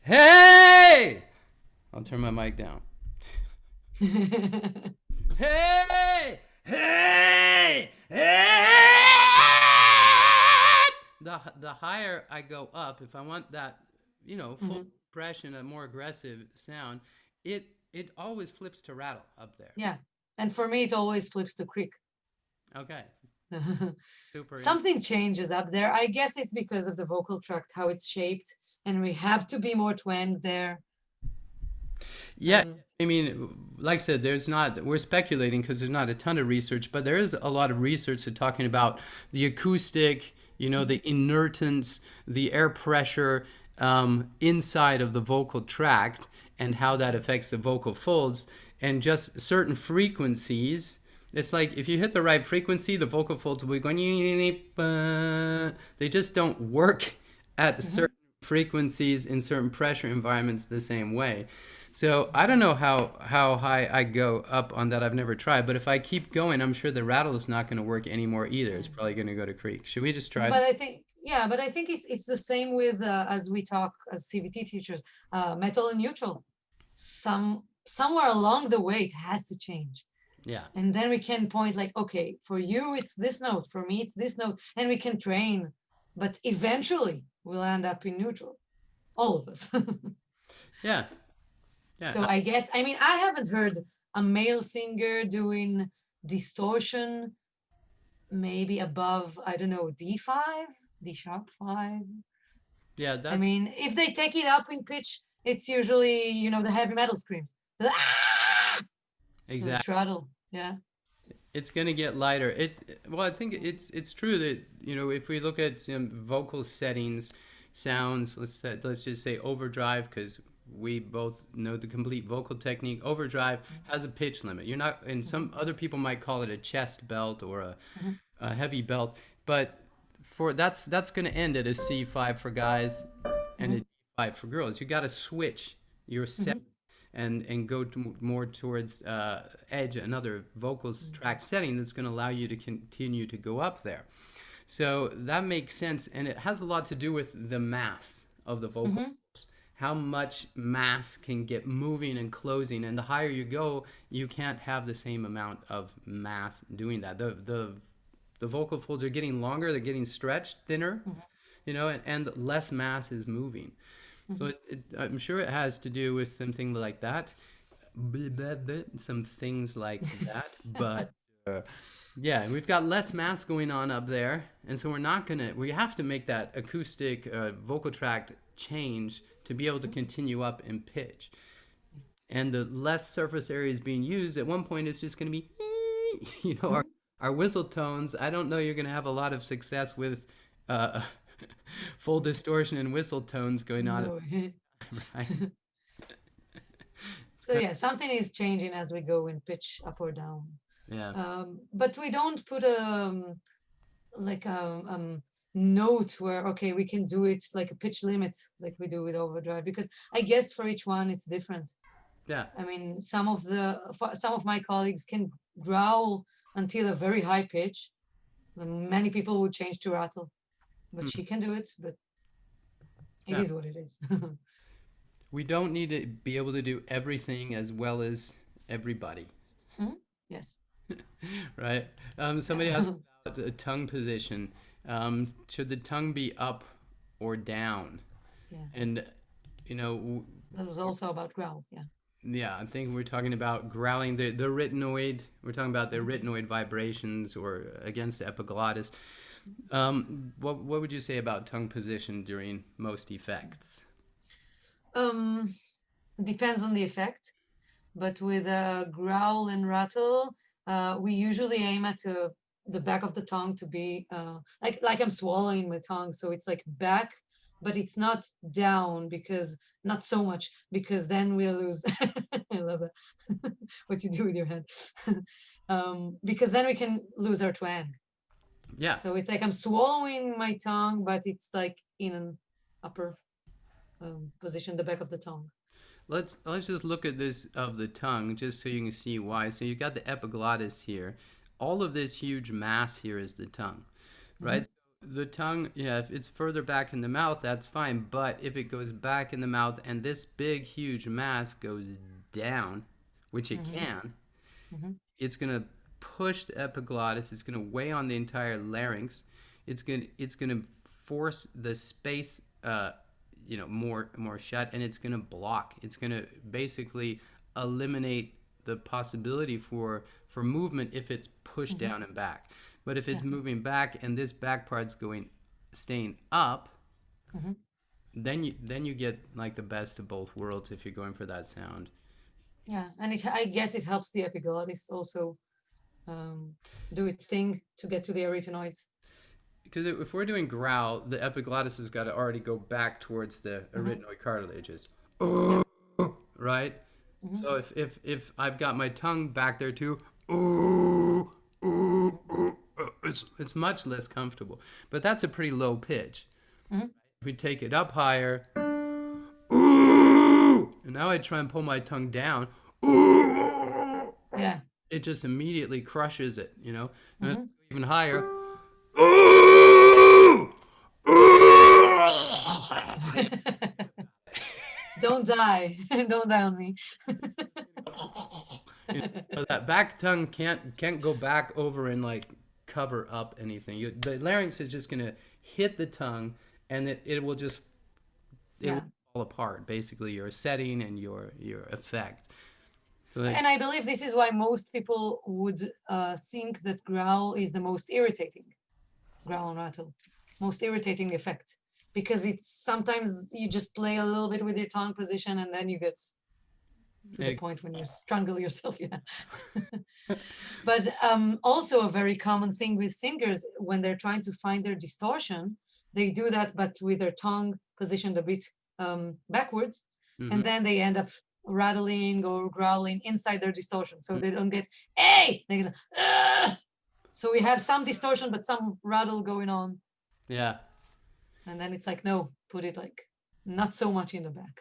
hey, I'll turn my mic down. Hey! Hey! Hey! The higher I go up, if I want that, full expression, a more aggressive sound, it always flips to rattle up there. Yeah. And for me, it always flips to creak. Okay. Super. Something changes up there. I guess it's because of the vocal tract, how it's shaped, and we have to be more twanged there. Yeah, I mean, like I said, we're speculating because there's not a ton of research, but there is a lot of research talking about the acoustic, the inertance, the air pressure inside of the vocal tract and how that affects the vocal folds and just certain frequencies. It's like if you hit the right frequency, the vocal folds will be going, they just don't work at certain frequencies in certain pressure environments the same way. So I don't know how high I go up on that. I've never tried, but if I keep going, I'm sure the rattle is not going to work anymore either. It's probably going to go to creak. Should we just try? But I think, yeah, but I think it's the same with as we talk as CVT teachers, metal and neutral. Somewhere along the way, it has to change. Yeah. And then we can point like, okay, for you it's this note, for me it's this note, and we can train. But eventually, we'll end up in neutral, all of us. Yeah. Yeah. So I guess, I mean, I haven't heard a male singer doing distortion maybe above, I don't know, D5, D sharp 5. Yeah. I mean, if they take it up in pitch, it's usually, the heavy metal screams. Exactly. So treadle, yeah. It's going to get lighter. Well, I think it's true that, if we look at some vocal settings, sounds, let's just say overdrive, because we both know the complete vocal technique. Overdrive has a pitch limit. You're not, and some other people might call it a chest belt or a heavy belt, but that's going to end at a C5 for guys and a D5 for girls. You got to switch your set and go more towards edge, another vocals track setting that's going to allow you to continue to go up there. So that makes sense, and it has a lot to do with the mass of the vocals. How much mass can get moving and closing, and the higher you go, you can't have the same amount of mass doing that. The vocal folds are getting longer, they're getting stretched, thinner, and less mass is moving. So I'm sure it has to do with something like that, some things like that, but Yeah, we've got less mass going on up there, and so we have to make that acoustic vocal tract change to be able to continue up in pitch. And the less surface area is being used, at one point it's just going to be, Mhm. our whistle tones. I don't know you're going to have a lot of success with uh, full distortion and whistle tones going on, No. right? It's So kind yeah, something is changing as we go in pitch up or down. of, yeah. But we don't put like a note where okay we can do it like a pitch limit like we do with overdrive, because I guess for each one it's different. Yeah. I mean, some of my colleagues can growl until a very high pitch. Many people would change to rattle, but Hmm. she can do it. But it Yeah. is what it is. We don't need to be able to do everything as well as everybody, Mhm. Yes. right? Somebody Yeah. asked about the tongue position. Should the tongue be up or down? Yeah. And, you know, That was also about growl. Yeah. yeah, I think we're talking about growling the arytenoid. We're talking about the Mhm. arytenoid vibrations or against the epiglottis. What would you say about tongue position during most effects? Um, Depends on the effect. But with a growl and rattle, we usually aim at the back of the tongue to be like I'm swallowing my tongue, so it's like back, but it's not down, because not so much, because then we'll lose. I love that. What you do with your head. Because then we can lose our twang. Yeah, So it's like I'm swallowing my tongue, but it's like in an upper position, the back of the tongue. let's just look at this of the tongue just so you can see why. So you've got the epiglottis here. All of this huge mass here is the tongue, Mm-hmm, right? The tongue, yeah, if it's further back in the mouth, that's fine. But if it goes back in the mouth and this big, huge mass goes down, which it mm-hmm, can, mm-hmm, it's going to push the epiglottis. It's going to weigh on the entire larynx. It's going to force the space, more shut, and it's going to block. It's going to basically eliminate the possibility for movement if it's pushed mm-hmm. down and back. But if it's Yeah. moving back and this back part's staying up, Mm-hmm. then you get like the best of both worlds if you're going for that sound. Yeah, and I guess it helps the epiglottis also um, do its thing to get to the arytenoids. Because if we're doing growl, the epiglottis has got to already go back towards the Hmm. arytenoid cartilages, Yeah. right? Hmm. So if I've got my tongue back there too, it's much less comfortable. But that's a pretty low pitch. Hmm. If we take it up higher, and now I try and pull my tongue down, Yeah. it just immediately crushes it, you know? And then Hmm. even higher. Don't die. Don't die on me. So that back tongue can't go back over and like cover up anything. The larynx is just gonna hit the tongue, and it will Yeah. fall apart. Basically, your setting and your effect. So like, And I believe this is why most people would think that growl is the most irritating, growl and rattle, most irritating effect, because it's sometimes you just play a little bit with your tongue position and then you get to the it, point when you strangle yourself. Yeah. But also a very common thing with singers when they're trying to find their distortion, they do that, but with their tongue positioned a bit backwards, mhm. and then they end up rattling or growling inside their distortion, so they don't get hey. They get, "Ugh!" So we have some distortion but some rattle going on, Yeah. and then it's like no, put it like not so much in the back.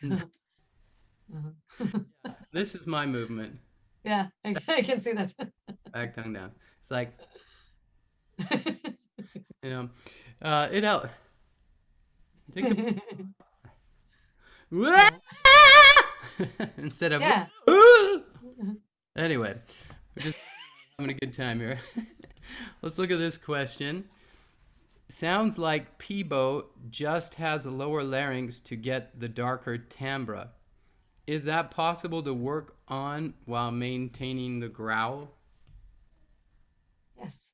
Uh-huh. This is my movement. Yeah, I can see that. Back tongue down. It's like you know, it out. Think of Yeah. instead of Yeah. anyway. We're just having a good time here. Let's look at this question. Sounds like Peebo just has a lower larynx to get the darker timbre. Is that possible to work on while maintaining the growl? Yes.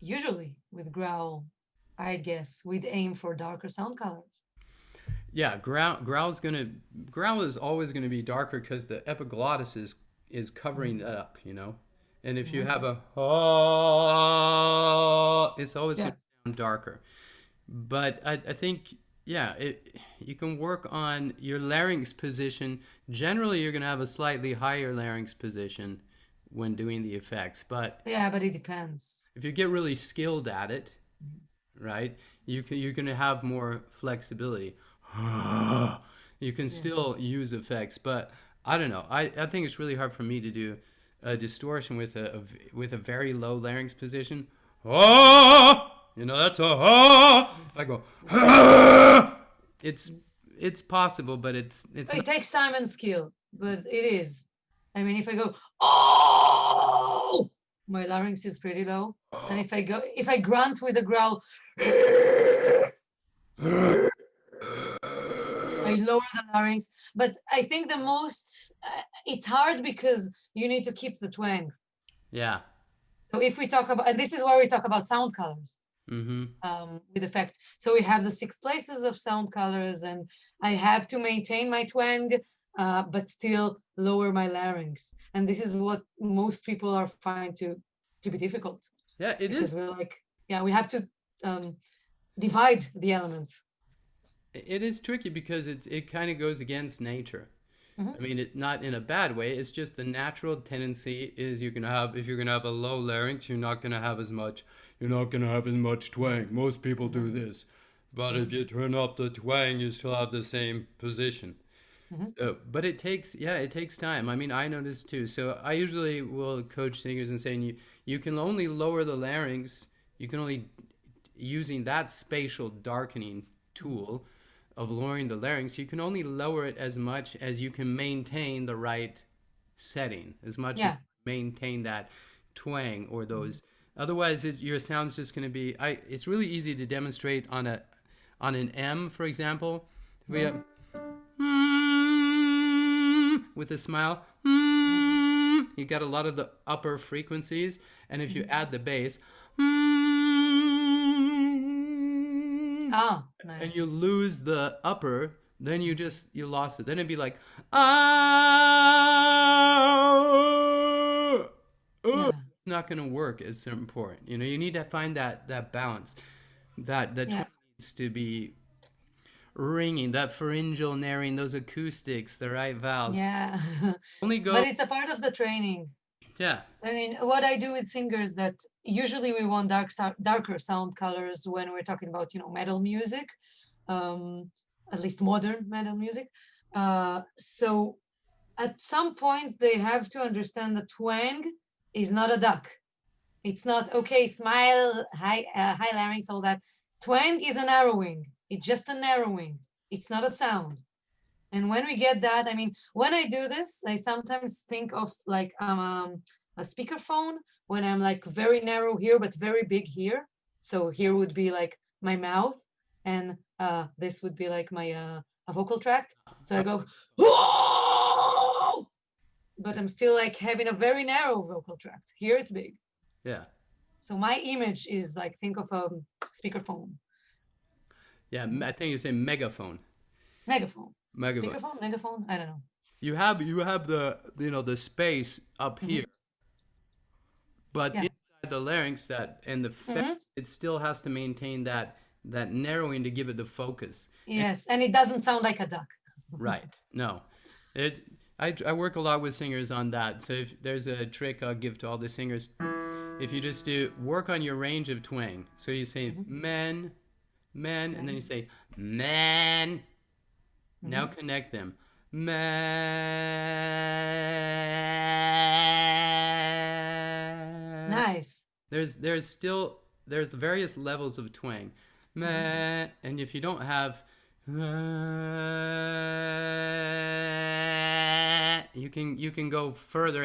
usually with growl, I guess we'd aim for darker sound colors. Yeah, growl is always gonna be darker because the epiglottis is covering Mhm. it up, you know. And if you Mhm. have a ah, it's always Yeah. gonna sound darker. But I think yeah, you can work on your larynx position. Generally, you're gonna have a slightly higher larynx position when doing the effects. But Yeah, but it depends. if you get really skilled at it, Mhm. right? You're gonna have more flexibility. You can Yeah. still use effects, but I don't know. I think it's really hard for me to do a distortion with with a very low larynx position. You know that's a If I go, it's it's possible, but it's not. It takes time and skill, but it is. I mean, if I go, oh, my larynx is pretty low. And if I grunt with a growl, I lower the larynx. But I think it's hard because you need to keep the twang. Yeah. So if we talk about, and this is where we talk about sound colors Mm-hmm. with effects. So we have the 6 places of sound colors, and I have to maintain my twang, but still lower my larynx. And this is what most people are finding to be difficult Yeah, it because is. we're like, yeah, we have to um, divide the elements. It is tricky because it kind of goes against nature. Mhm. I mean, it not in a bad way. It's just the natural tendency is you're gonna have if you're gonna have a low larynx, you're not gonna have as much. You're not gonna have as much twang. Most people do Mhm. this, but if Mhm. you turn up the twang, you still have the same position. Mhm. But it takes time. I mean, I notice too. So I usually will coach singers and saying you can only lower the larynx. You can only using that spatial darkening Mhm. tool of lowering the larynx, you can only lower it as much as you can maintain the right setting, as much as Yeah. maintain that twang or Mhm. those. Otherwise, your sound's just going to be. It's really easy to demonstrate on an M, for example. If we Mhm. have with a smile, Mhm. you got a lot of the upper frequencies, and if you Mhm. add the bass, Ah, and you nice. lose the upper, then Mhm. you lost it. Then it'd be like ah, Yeah. it's not going to work as important. You know, you need to find that balance. That the twang Yeah. needs to be ringing, that pharyngeal narrowing, those acoustics, the right vowels. Yeah. Only But go it's a part of the training. yeah. I mean, what I do with singers that usually we want darker sound colors when we're talking about, metal music, um, at least modern metal music. So at some point they have to understand that twang is not a duck. It's not okay, smile, high larynx, all that. Twang is a narrowing. It's just a narrowing. It's not a sound. And when we get that, I mean, when I do this, I sometimes think of like a speakerphone when I'm like very narrow here, but very big here. So here would be like my mouth, and this would be like my a vocal tract. So I go, "Whoa!" But I'm still like having a very narrow vocal tract. Here it's big. Yeah. So my image is like think of a speakerphone, Yeah, Mhm. I think you say megaphone. Megaphone, Megaphone. speakerphone, megaphone. I don't know. You have the the space up Hmm. here, but Yeah. inside the larynx that and the fat, Hmm. it still has to maintain that narrowing to give it the focus. And Yes, and it doesn't sound like a duck. right, no, it. I work a lot with singers on that. So if there's a trick I'll give to all the singers, if you just do work on your range of twang. So you say Mhm. men, men, and then you Man. say man. Now Mhm. connect them. Meh. Nice. There's still there's various levels of twang. Mhm. Meh. And if you don't have you can go further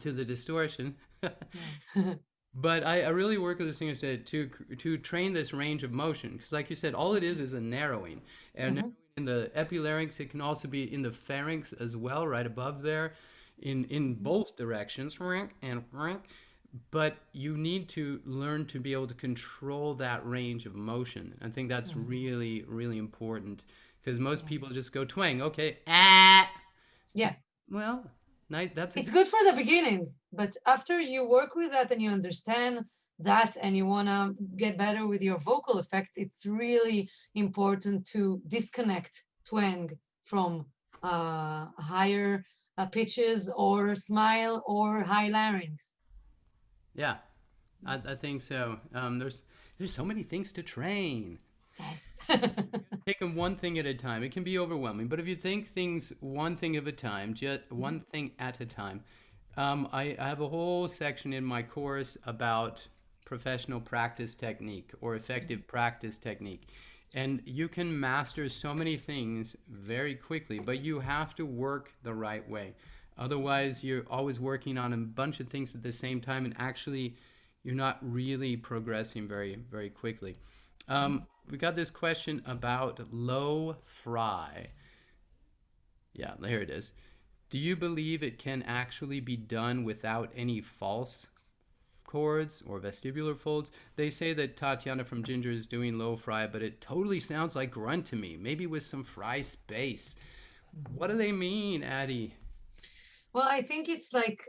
to the distortion. Yeah. But I really work with the singer said to train this range of motion because, like you said, all it is a narrowing. And narrowing Mhm. in the epilarynx, it can also be in the pharynx as well, right above there, in Mhm. both directions, and but you need to learn to be able to control that range of motion. I think that's Mhm. really, really important because most Yeah. people just go twang, okay, ah. So, Yeah. well, that's a It's good, good for the beginning, but after you work with that and you understand that and you want to get better with your vocal effects, it's really important to disconnect twang from higher pitches or smile or high larynx. yeah, I think so. There's so many things to train. Yes. Take them one thing at a time. It can be overwhelming, but if you think things one thing at a time, just one thing at a time, I have a whole section in my course about professional practice technique or effective practice technique. And you can master so many things very quickly, but you have to work the right way. Otherwise, you're always working on a bunch of things at the same time, and actually, you're not really progressing very, very quickly. We got this question about low fry. Yeah, here it is. Do you believe it can actually be done without any false chords or vestibular folds? They say that Tatiana from Ginger is doing low fry, but it totally sounds like grunt to me, maybe with some fry space. What do they mean, Addie? Well, I think it's like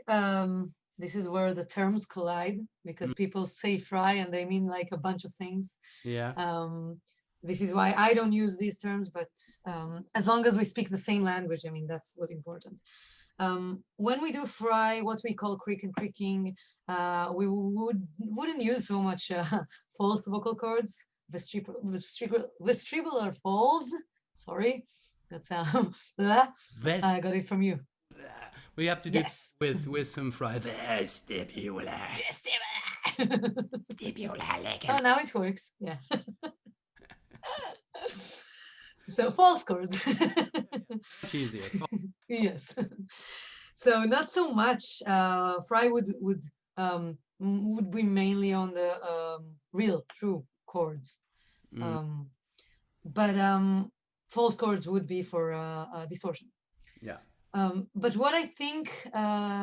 this is where the terms collide because Mm, people say fry and they mean like a bunch of things. yeah. Um, this is why I don't use these terms, but as long as we speak the same language, I mean, that's what's important. When we do fry, what we call creaking, we wouldn't use so much false vocal cords, vestibular folds. Sorry, that's Vest. I got it from you. We have to do Yes. with some fry. Vestibular. Oh, Vestibular. now it works. Yeah. So false chords. Much easier. Yes. So not so much. Fry would be mainly on the real true chords, Mm, um, but false chords would be for distortion. yeah. But what I think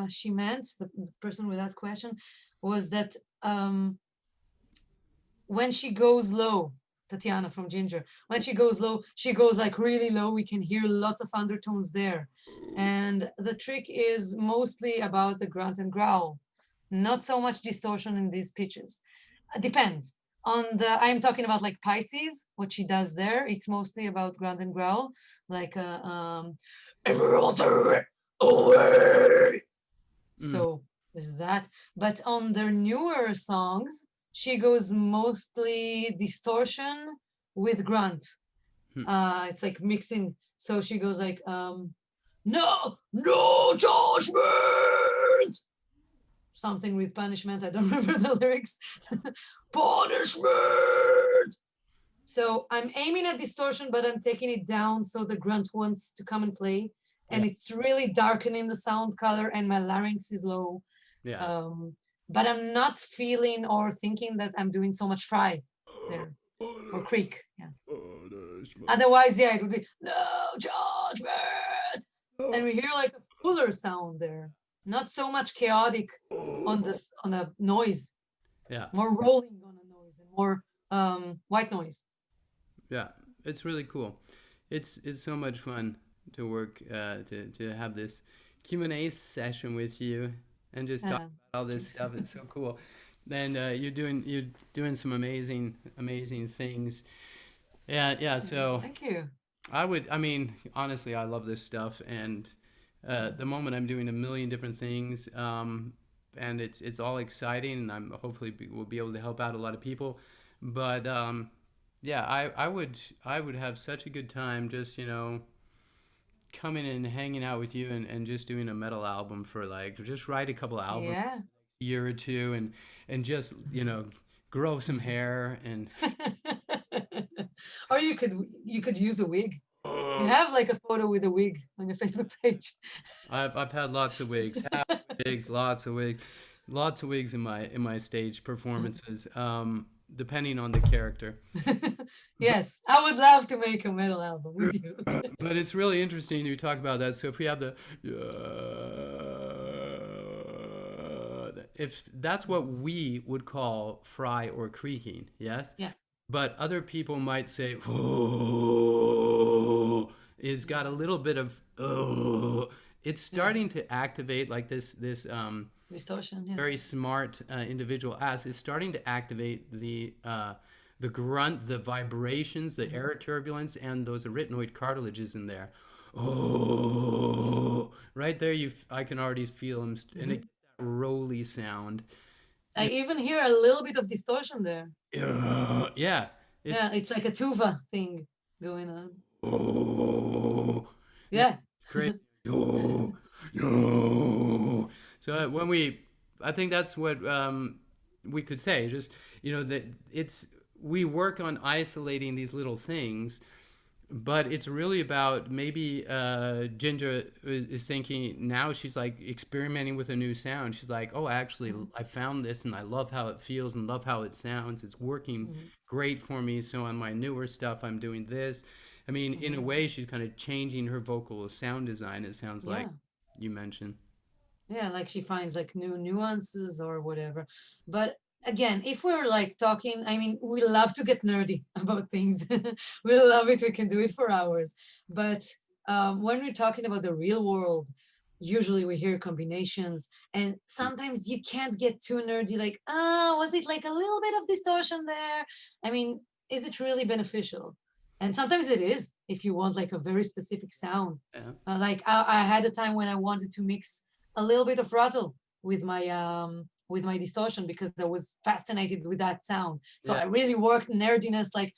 she meant, the person with that question, was that when she goes low, Tatiana from Ginger, when she goes low, she goes like really low. We can hear lots of undertones there. And the trick is mostly about the grunt and growl, not so much distortion in these pitches. Depends. On the, I'm talking about like Pisces, what she does there. It's mostly about grunt and growl, like away. Mm, So there's that. But on their newer songs, she goes mostly distortion with grunt. hmm. It's like mixing. So she goes like, no, no judgment. Something with punishment. I don't remember the lyrics. Punishment. So I'm aiming at distortion, but I'm taking it down so the grunt wants to come and play. Yeah. And it's really darkening the sound color, and my larynx is low. Yeah. Um, but I'm not feeling or thinking that I'm doing so much fry there or creak. Yeah. Otherwise, yeah, it would be no judgment, and we hear like a fuller sound there, not so much chaotic on this on a noise, Yeah. more rolling on a noise and more white noise. Yeah. It's really cool. It's so much fun to work to have this Q&A session with you and just talk about all this stuff. It's so cool. And you're doing some amazing things. Yeah, yeah. So Thank you. I mean, honestly, I love this stuff, and the moment I'm doing a million different things, and it's all exciting, and I'm hopefully will be able to help out a lot of people. But yeah, I would have such a good time just coming and hanging out with you and just doing a metal album for like just write a couple albums Yeah. a year or two and just grow some hair and Or you could use a wig. You have like a photo with a wig on your Facebook page. I've had lots of wigs, half wigs, lots of wigs in my stage performances, depending on the character. But Yes, I would love to make a metal album with you. but it's really interesting you talk about that. So if we have if that's what we would call fry or creaking, yes? Yeah. But other people might say, "Oh," is got a Yeah. little bit of, oh. It's Yeah. starting to activate like this Distortion. Yeah. very smart individual ass is starting to activate the grunt, the vibrations, the Mhm. air turbulence, and those arytenoid cartilages in there. Oh, right there, I can already feel them, and it Mhm. gets that rolly sound. I You even hear a little bit of distortion there. yeah, it's Yeah, it's like a tuba thing going on. oh, yeah, Yeah. it's crazy. Oh, no. So I think that's what we could say. Just that it's we work on isolating these little things, but it's really about maybe Ginger is thinking now she's like experimenting with a new sound. She's like, oh, actually, Mhm. I found this and I love how it feels and love how it sounds. It's working Mhm. great for me. So on my newer stuff, I'm doing this. I mean, in a Mhm. way, she's kind of changing her vocal sound design. It sounds like Yeah. you mentioned. Yeah, like she finds like new nuances or whatever. But again, if we're like talking, I mean, we love to get nerdy about things. We love it. We can do it for hours. But when we're talking about the real world, usually we hear combinations, and sometimes you can't get too nerdy. Like, was it like a little bit of distortion there? I mean, is it really beneficial? And sometimes it is if you want like a very specific sound. Yeah. Like I had a time when I wanted to mix a little bit of rattle with my distortion because I was fascinated with that sound. So Yeah. I really worked nerdiness like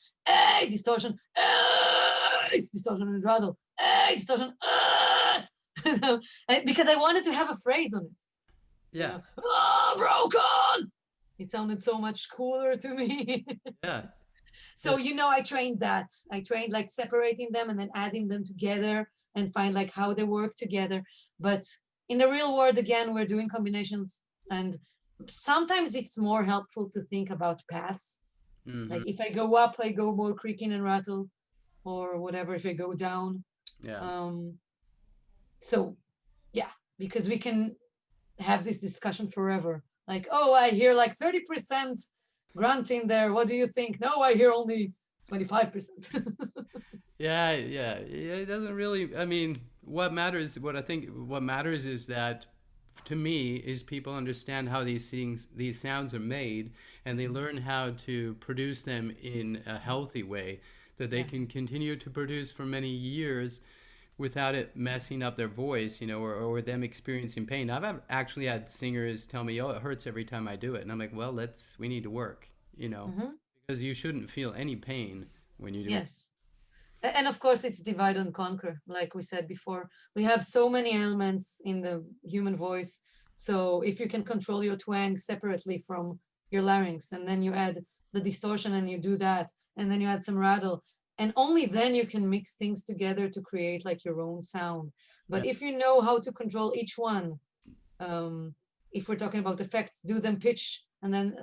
distortion and rattle, distortion, because I wanted to have a phrase on it. You Yeah. know, broken. It sounded so much cooler to me. Yeah. So I trained that. I trained like separating them and then adding them together and find like how they work together. But in the real world, again, we're doing combinations, and sometimes it's more helpful to think about paths. Mm-hmm. Like if I go up, I go more creaking and rattle, or whatever. If I go down, Yeah. um, so yeah, because we can have this discussion forever. Like, oh, I hear like 30% grunt in there. What do you think? No, I hear only 25%. Yeah, yeah. It doesn't really. I mean, what matters, what matters is that, to me, is people understand how these sounds are made, and they learn how to produce them in a healthy way that they Yeah. can continue to produce for many years without it messing up their voice, or them experiencing pain. Actually had singers tell me, "Oh, it hurts every time I do it," and I'm like, "Well, we need to work, Mm-hmm. because you shouldn't feel any pain when you do it." Yes. And of course, it's divide and conquer. Like we said before, we have so many elements in the human voice. So if you can control your twang separately from your larynx, and then you add the distortion and you do that, and then you add some rattle, and only then you can mix things together to create like your own sound. Yeah, But if you know how to control each one, um, if we're talking about effects, do them pitch and then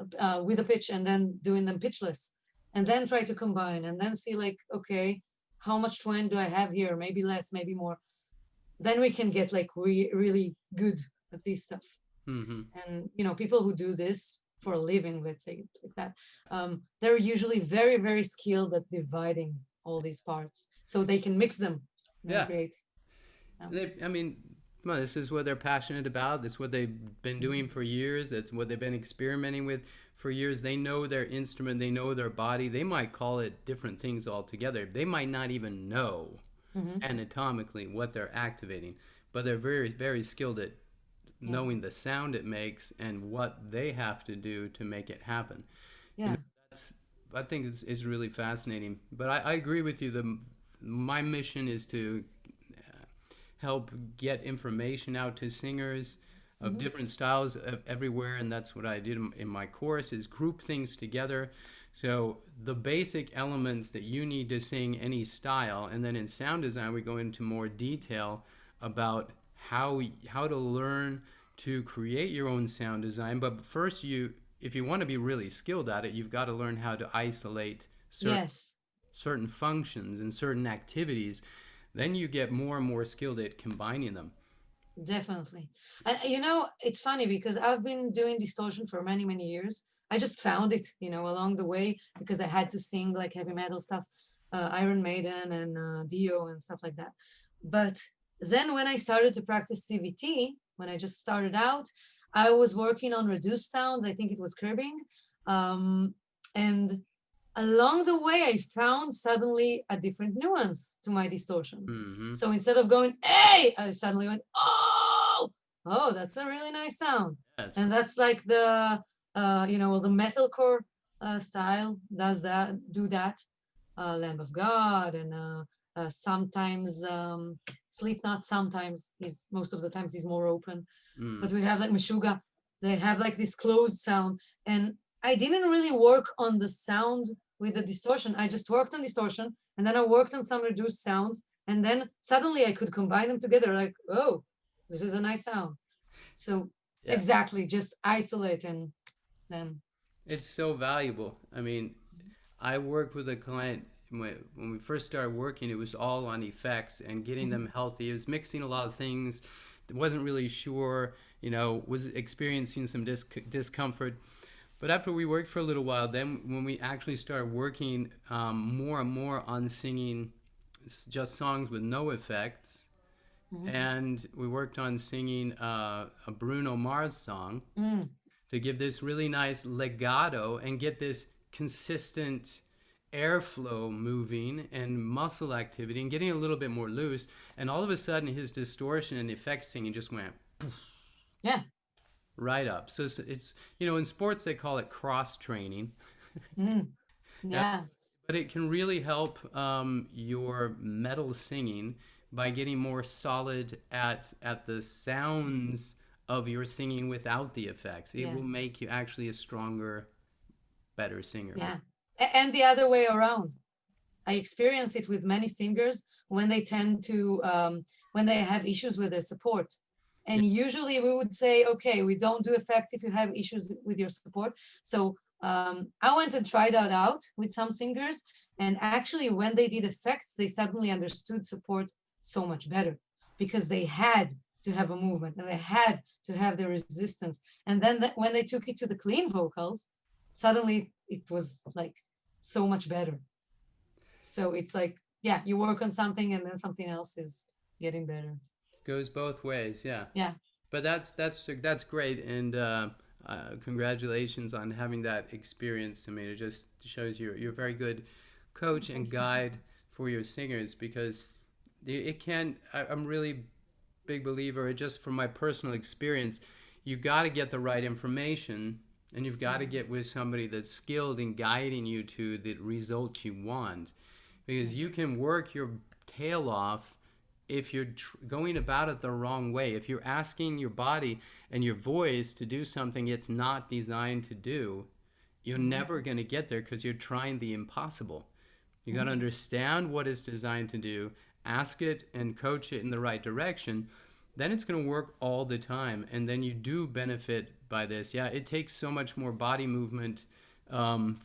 with a pitch and then doing them pitchless, and then try to combine and then see like, okay, how much twang do I have here? Maybe less, maybe more. Then we can get like really good at this stuff. mm-hmm. And people who do this for a living, let's say it like that, they're usually very, very skilled at dividing all these parts so they can mix them and then Yeah. create. Yeah. I mean, come on, this is what they're passionate about. That's what they've been doing for years. That's what they've been experimenting with for years. They know their instrument, they know their body. They might call it different things altogether. They might not even know Mm-hmm. anatomically what they're activating, but they're very, very skilled at Yeah. knowing the sound it makes and what they have to do to make it happen. You know, Yeah. that's I think it's really fascinating. But I agree with you. My mission is to help get information out to singers of Mm-hmm. different styles everywhere, and that's what I did in my course, is group things together. So the basic elements that you need to sing any style, and then in sound design we go into more detail about how to learn to create your own sound design. But first, if you want to be really skilled at it, you've got to learn how to isolate Yes. certain functions and certain activities. Then you get more and more skilled at combining them. Definitely. And it's funny because I've been doing distortion for many, many years. I just found it, along the way because I had to sing like heavy metal stuff, Iron Maiden and Dio and stuff like that. But then when I started to practice CVT, when I just started out, I was working on reduced sounds. I think it was cribbing. And along the way, I found suddenly a different nuance to my distortion. Mm-hmm. So instead of going, hey, I suddenly went, oh, that's a really nice sound. Yeah, it's And cool. that's like the metalcore style do that. Lamb of God and sometimes Sleep Not sometimes is most of the times is more open. But Mm. we have like Meshuggah, they have like this closed sound. And I didn't really work on the sound with the distortion. I just worked on distortion and then I worked on some reduced sounds. And then suddenly I could combine them together like, oh, this is a nice sound. So Yeah, exactly, just isolate and then. it's so valuable. I mean, I worked with a client when we first started working. It was all on effects and getting Mhm. them healthy. It was mixing a lot of things. Wasn't really sure, was experiencing some discomfort. But after we worked for a little while, then when we actually started working more and more on singing just songs with no effects, Mhm. and we worked on singing a Bruno Mars song Mm, to give this really nice legato and get this consistent airflow moving and muscle activity and getting a little bit more loose. And all of a sudden, his distortion and effect singing just went yeah. right up. So it's in sports they call it cross training. Mm, Uh, yeah. but it can really help your metal singing by getting more solid at the sounds of your singing without the effects. It Yeah. will make you actually a stronger, better singer. Yeah. And the other way around. I experience it with many singers when they tend to when they have issues with their support. Yeah. And usually we would say, okay, we don't do effects if you have issues with your support. So I went and tried that out with some singers. And actually, when they did effects, they suddenly understood support so much better because they had to have a movement and they had to have the resistance. And then when they took it to the clean vocals, suddenly it was like so much better. So it's like, yeah, you work on something and then something else is getting better. Goes both ways, yeah. Yeah. But that's great, and congratulations on having that experience. I mean, it just shows you're a very good coach and Thank you. guide for your singers because it can. I'm really big believer, just from my personal experience, you got to get the right information and you've got to Mm, get with somebody that's skilled in guiding you to the result you want. Because you can work your tail off if you're going about it the wrong way. If you're asking your body and your voice to do something it's not designed to do, you're mm, never going to get there because you're trying the impossible. You got to mm, understand what it's designed to do, ask it and coach it in the right direction. Then it's going to work all the time. And then you do benefit by this. Yeah, it takes so much more body movement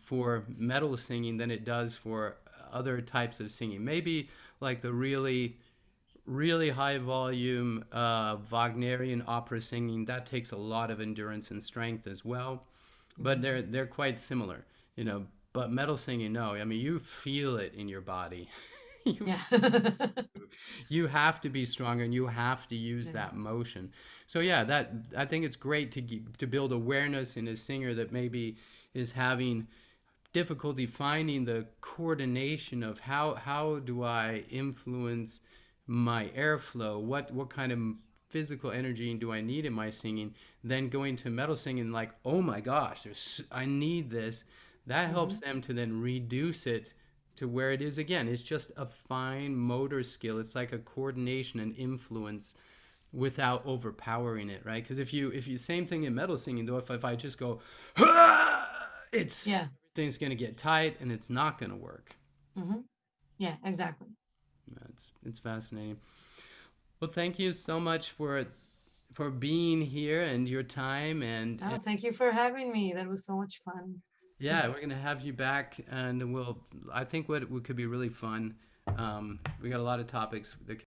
for metal singing than it does for other types of singing. Maybe like the really high volume Wagnerian opera singing, that takes a lot of endurance and strength as well. But mm. they're quite similar, you know. But metal singing, no. I mean, you feel it in your body. you Yeah. you have to be stronger, and you have to use Yeah. that motion. So yeah, that I think it's great to build awareness in a singer that maybe is having difficulty finding the coordination of how do I influence my airflow, what kind of physical energy do I need in my singing, then going to metal singing like, oh my gosh, I need this. That helps Mhm. them to then reduce it to where it is again. It's just a fine motor skill. It's like a coordination and influence without overpowering it, right? Because if you same thing in metal singing though, if I just go it's Yeah. everything's going to get tight and it's not going to work. Hmm. Yeah, exactly. It's fascinating. Well, thank you so much for being here and your time and Oh, thank you for having me. That was so much fun. yeah, we're gonna have you back and I think what could be really fun. We got a lot of topics that